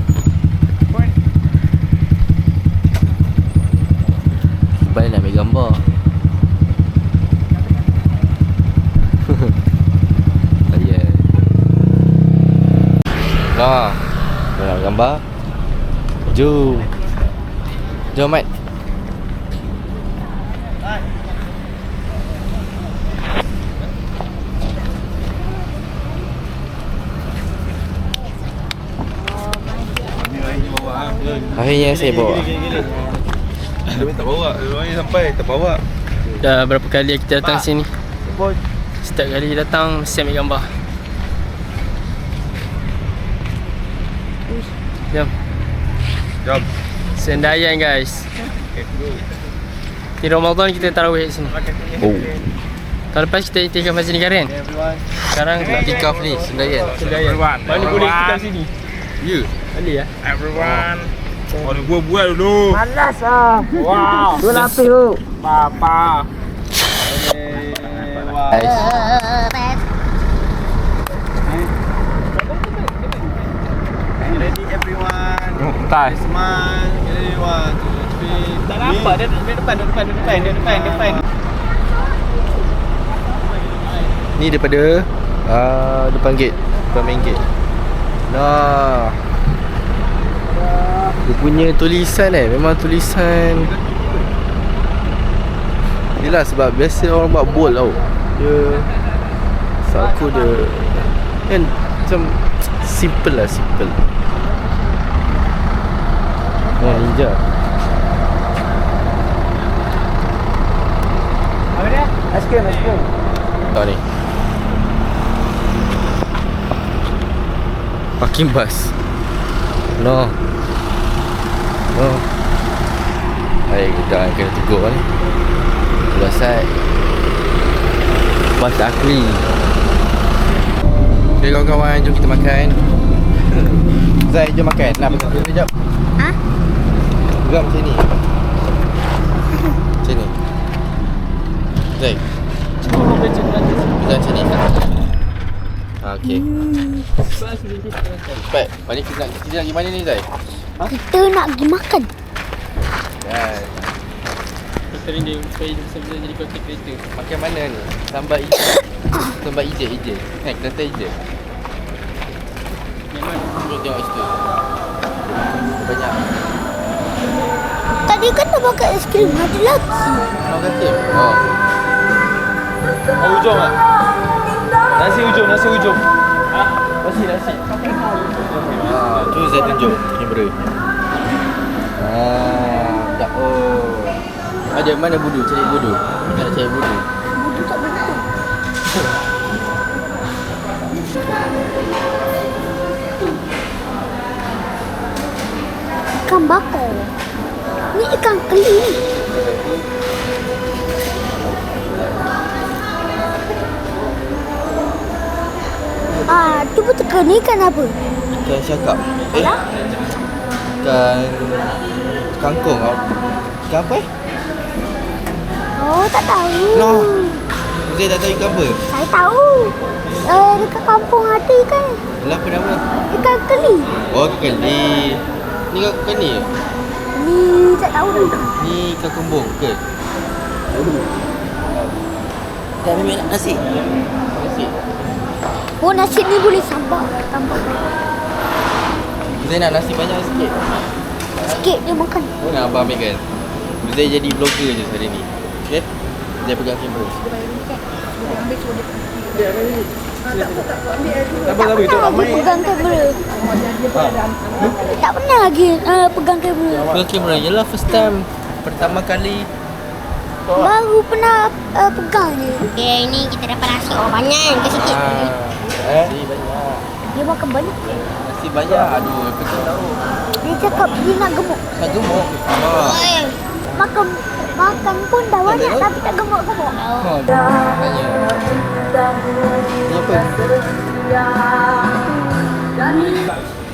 Iqbal nak ambil gambar. Ya. Nah, nak ambil gambar. Jom. Jom, Mat. Akhirnya saya bawa. Dia tak bawa. Dia sampai tak bawa. Dah berapa kali kita datang sini? Setiap kali datang mesti ambil gambar. Jom. Sendayan guys. Di Ramadan kita tarawih kat sini. Oh, Tahun lepas kita iktikaf Masjid Negara kan? Sekarang nak tikaf ni Sendayan. Sendayan. Mana boleh iktikaf sini? Ya. Boleh ya? Everyone. Orang gua buat dulu. Malas ah. Wow. Tu lapis tu. Papa. Guys, Ready everyone. Tak. Smile. Ready 1, 2, 3. Tak nampak dia depan. ni daripada depan gate, depan main gate. Nah, dia punya tulisan memang tulisan. Yelah, sebab biasa orang buat bold tau. Dia so aku dia kan macam simple lah, simple. Oh, ninja. Apa dia? Ice cream. Tak ni parking bus. No. Jangan kena tegur ni. Kalau saya bus akli. Okay kawan-kawan, jom kita makan. Zai, jom makan. Nak pegang dulu sekejap. Ha? Pegang macam ni. Macam ni. Zai, pegang macam ni. Okay. Cepat. Mana kita nak pergi mana ni, Zai? Kita nak pergi makan. Yes. Sering dia supaya dia bisa jadi content creator. Makan mana ni? Sambal sambal hijau. Kata hijau. Memang Tengok situ. Banyak. Tadi kan dah makan es krim, ada lagi. Kau kata? Oh. Ujung ah. Nasi ujung. Nasi. Tu saya tunjuk kamera. Tak. Oh. Ada mana budu? Cari budu. Kita nak cari budu. Budu tak betul. Ikan bakar. Ni ikan keli. Cuba teka ni ikan apa? Ikan syakap. Ikan kangkung. Ikan apa? Oh, tak tahu. No. Saya tak tahu ikan apa. Saya tahu. Dekat kampung ada ikan. Apa nama? Ikan keli. Oh, ikan keli. Ni ikan ni. Ni tak tahu ni. Ni ikan kembung ke? Tak ambil nasi. Nasi. Oh, nasi ni boleh sambal. Tambah Saya nak nasi banyak sikit. sikit dia makan. Oh, nak abang ambilkan. Saya jadi vlogger je hari ni. Okay? Saya pegang kamera. Tak pernah lagi pegang kamera. Tak pernah lagi pegang kamera. Pegang kamera ialah first time. Pertama kali. Baru pernah pegang je. Okay, ini kita dapat nasi. Oh, banyak ke sikit? Nasi banyak. Dia makan banyak. Nasi banyak. Aduh, aku tak tahu. Dia cakap dia nak gemuk. Tak gemuk. Makan pun dah banyak tapi tak gemuk-gemuk.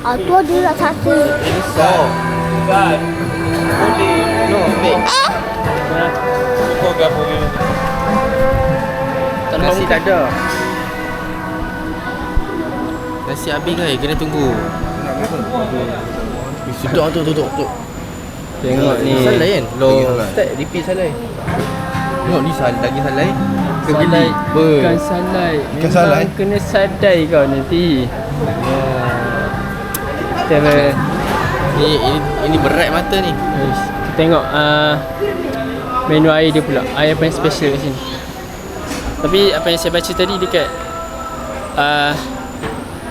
Tu ada lah sate. Oh. No, ambil. Nasi tak ada. Nasi habis kan? Kena tunggu. Sedap tu. tengok ni. Salai kan? Lagi salai. Start repeat salai. Tengok ni lagi salai. Salai bukan salai. Bukan salai. Memang kena sadai kau nanti. Kita Ini berat mata ni. kita tengok menu air dia pula. Air apa yang special kat sini. Tapi apa yang saya baca tadi dekat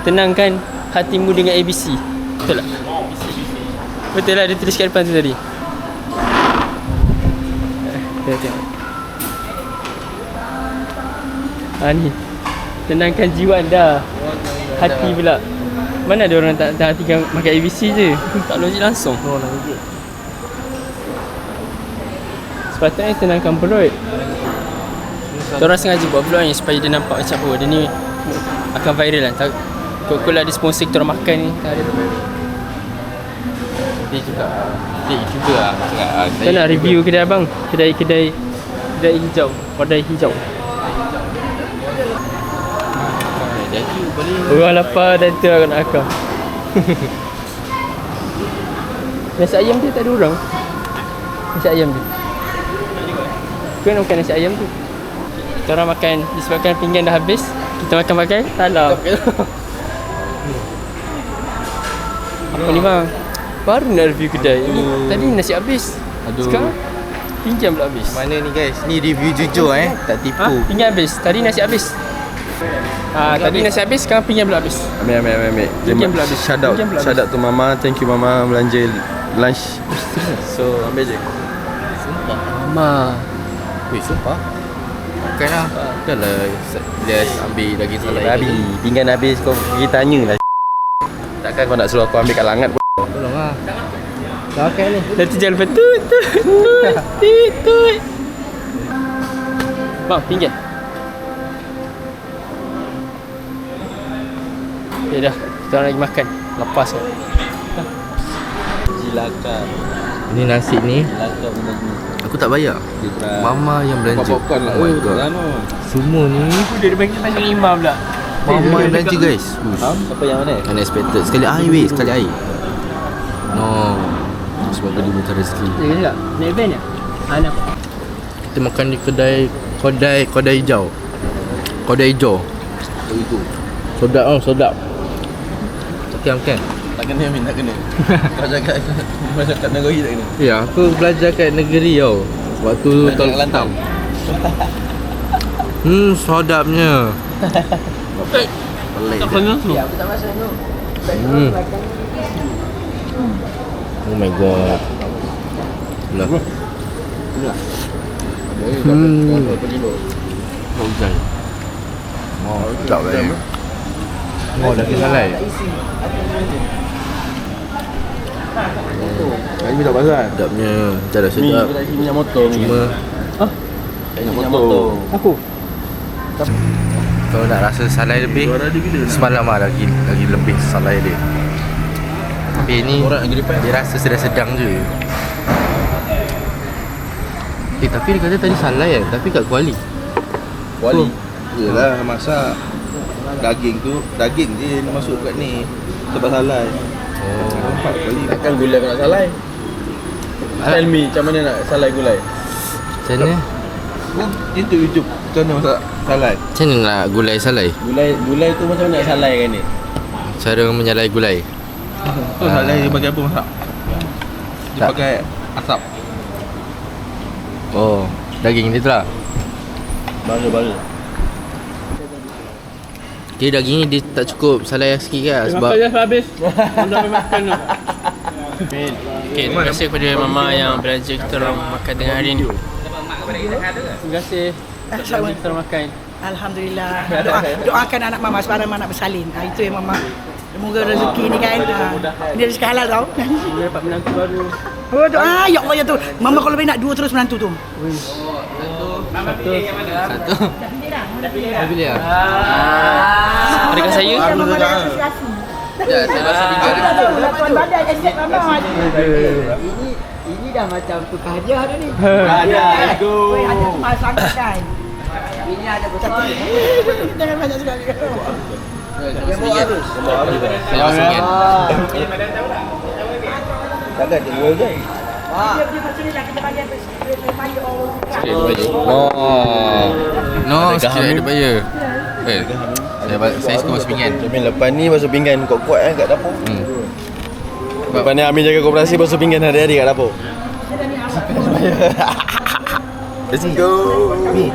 tenangkan hatimu dengan ABC. Betul tak? Betul lah, dia tulis kat depan tu tadi. Tengok. Ni tenangkan jiwa anda. Hati pula. Mana ada orang tak hatikan makan ABC je. Tak logik langsung. Sepatutnya tenangkan perut. Diorang sengaja buat vlog ni supaya dia nampak macam dia ni akan viral kan. Kalau ada sponsor kita orang makan ni, tak ada. Dia juga YouTuber lah. Kita nak review kedai abang. Kedai hijau. Wadai hijau. Jadi boleh. Orang lapar dan tu akan akam. Nasi ayam dia tak ada orang. Nasi ayam dia. Kau nak makan nasi ayam tu. Kita orang makan disebabkan pinggan dah habis. Kita makan pakai talam. Apa ni bang? Baru nak review kedai. Tadi nasi habis. Aduh. Sekarang pinggan pula habis. Mana ni guys? Ni review jujur tak tipu. Pinggan habis. Tadi nasi habis. Tadi nasi habis, sekarang pinggan pula habis. Ambil. Pinggan pula habis. Shout out to mama. Thank you mama belanja lunch. So ambil je. Sumpah. Mama. Weh, sumpah. Makan lah. Dah lah. Dia ambil daging salai. Babi, pinggan habis kau pergi tanya lah. Takkan kau nak suruh aku ambil kat langat pun. Tolong lah. Dah makan ni. Nanti jangan lupa tut. Bang, pinggan. Okay dah, kita orang lagi makan. Lepas kan. Silakan. Ini nasi ni Silakan lagi. aku tak bayar. Mama yang belanja. Popcorn lah. Oh my god. Semua ni Dia panggil imam pula. mama yang belanja guys. Siapa yang mana? Unexpected. Sekali air weh, sekali air. No. Sebab beli minta rezeki. Dia tak? Naik van ya? Nampak. kita makan di kedai hijau. Kodai hijau. Itu. Sedap oh, sedap. Makan. Tak kena Amin, tak kena. Kau cakap macam kat negeri tak kena. Ya, aku belajar kat negeri tau. Waktu tahun Kelantan. Sedapnya. Tak pernah tu. Oh my god. Lah. Hujan. Oh, tak baik. Oh, dah kesalai. Ini tak pasal. Sedapnya. Macam dah sedap. Minyak motor. Cuma Minyak motor. Aku. kalau nak rasa salai lebih, semalam lah lagi lebih salai dia. Tapi ni dia rasa sedang-sedang je. Tapi dia kata tadi salai kan, tapi kat Kuali. Kuali. Yelah, masak daging tu, daging je dia masuk kat ni. Tempat salai. Oh. Nampak Kuali. Takkan gulai kau nak salai? Tell me macam mana nak salai gulai? Macam mana? Itu YouTube. Macam mana masak salai? Macam mana nak gulai salai? Gulai tu macam mana nak salai kan ni? Cara menyalai gulai. Tu salai dia pakai apa masak? Dia Tak. pakai asap. Oh, daging dia tu lah. Baru. Okay, daging ni dia tak cukup salai sikit kan sebab habis. Dah makan dah. Okay, terima kasih kepada mama yang belanja kita orang makan tengah hari ni. Terima kasih. Belanja kita orang makan. Alhamdulillah. Doakan anak mama sebab anak bersalin. Itu yang mama. Semoga rezeki ni kan. Ini rezeki halal tau. Dia dapat menantu baru. Oh doa ya Allah ya tu. Mama kalau boleh nak 2 terus menantu tu. satu. Dah pilih lah. Adakah saya? Ya, saya rasa tinggal dia. Tuan badan aset mama. Ini dah macam tukar hadiah dah ni. Ada. Go. Ada masang kan. Ini ada bersatu. Jangan banyak sekali. Yang bawa harus. Saya rasa tinggal. Takkan dia jual kan? Dia macam ni lah kita bagi apa bagi orang Oh. No, sikit ada bayar. Saya suka masuk pinggan. Amin lepas ni basuh pinggan kuat-kuat kan kat dapur. Lepas ni Amin jaga koperasi basuh pinggan hari-hari kat dapur. Let's go. Mi.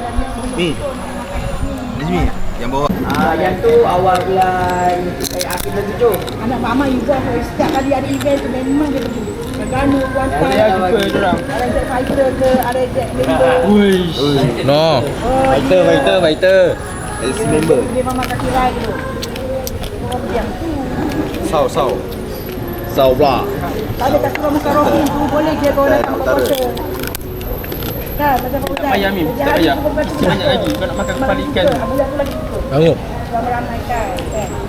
Ni yang bawa. Yang tu awal bulan April 7. anak mama juga setiap kali ada event tu memang dia pergi. Ganu kuantan. Ada suka dia orang. Ada jet fighter ke, ada jet member. No. Fighter. As member. Dia mama kaki ride tu. Orang diam tu. Sau pula. Tak ada tak suruh muka rohing tu boleh je kau datang ke kota. Kan macam Pak Ustaz. Payah Mim, tak payah. Mesti banyak lagi. Kau nak makan kepala ikan. Bulan tu lagi tu. Bangun. Ramai-ramai kan.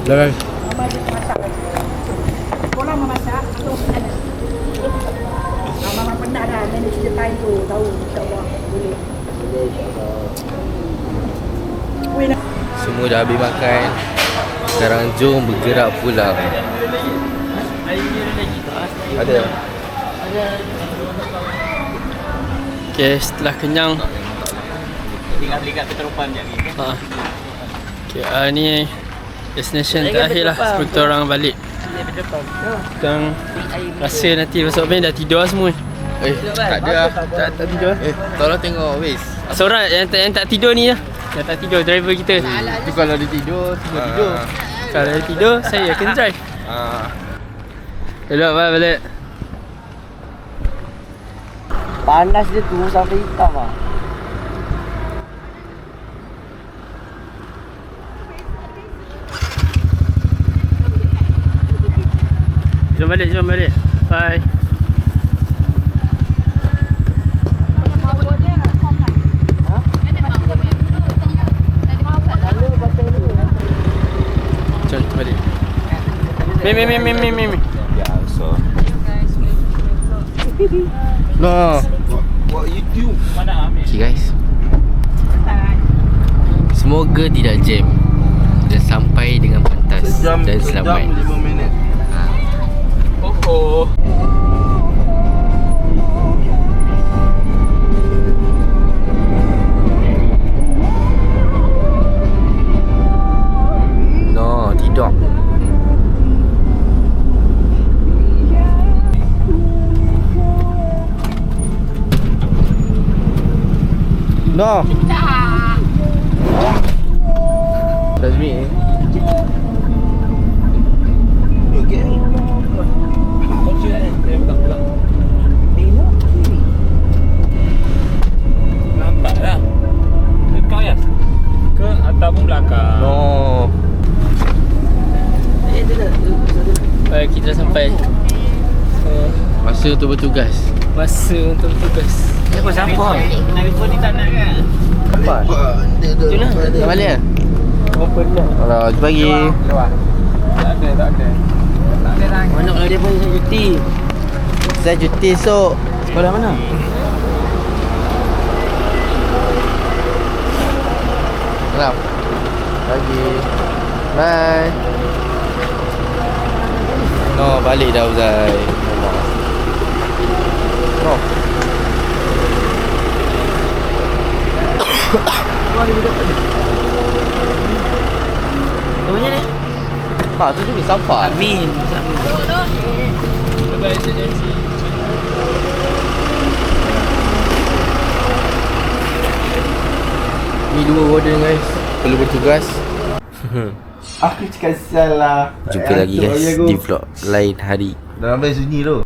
Dah. Mama dia masak lagi. Sekolah memasak atau ada. Mama pernah dah manage the time tu. Tahu insyaAllah boleh. Semua dah habis makan. Sekarang jom bergerak pulang. Ada. Okay, setelah kenyang. Tinggal belikan keterupan je ni. Okay, ni destination terakhir lah sebelum kita orang balik. Kita rasa nanti besok pagi dah tidur semua. Tak ada lah. Tak tidur. Tolong tengok Waze. Seorang yang tak tidur ni lah. Yang tak tidur driver kita. Itu kalau dia tidur, semua tidur. Kalau dia tidur, saya akan drive. Elok balik. Panas dia tu sampai hitam ah. Jom balik. Bye. Jom balik. Mimi. Biasa. No. Buat YouTube. Okay guys, semoga tidak jam dan sampai dengan pantas dan selamat. 5 minit. Tidak. No. Razmi. Okay. Nampak lah. Ke kau ya? Ke ataupun belakang? No. Kita sampai Masa untuk bertugas. masa untuk bertugas. Kau siapa? Telefon ni tak nak kan? Apa? Itulah. Nak balik lah? Open dah. Alah, jumpa lagi. Tak ada. Mana kalau dia pun cuti? Saya cuti esok. Sekolah mana? Salam. Pagi. Bye. No, balik dah Uzai. No. Namanya ni? Ha, tu juga sampah. Amin. Ni dua warden guys. Perlu bertugas. Aku cakap salah. Jumpa lagi guys di vlog lain hari. Dalam sunyi tu.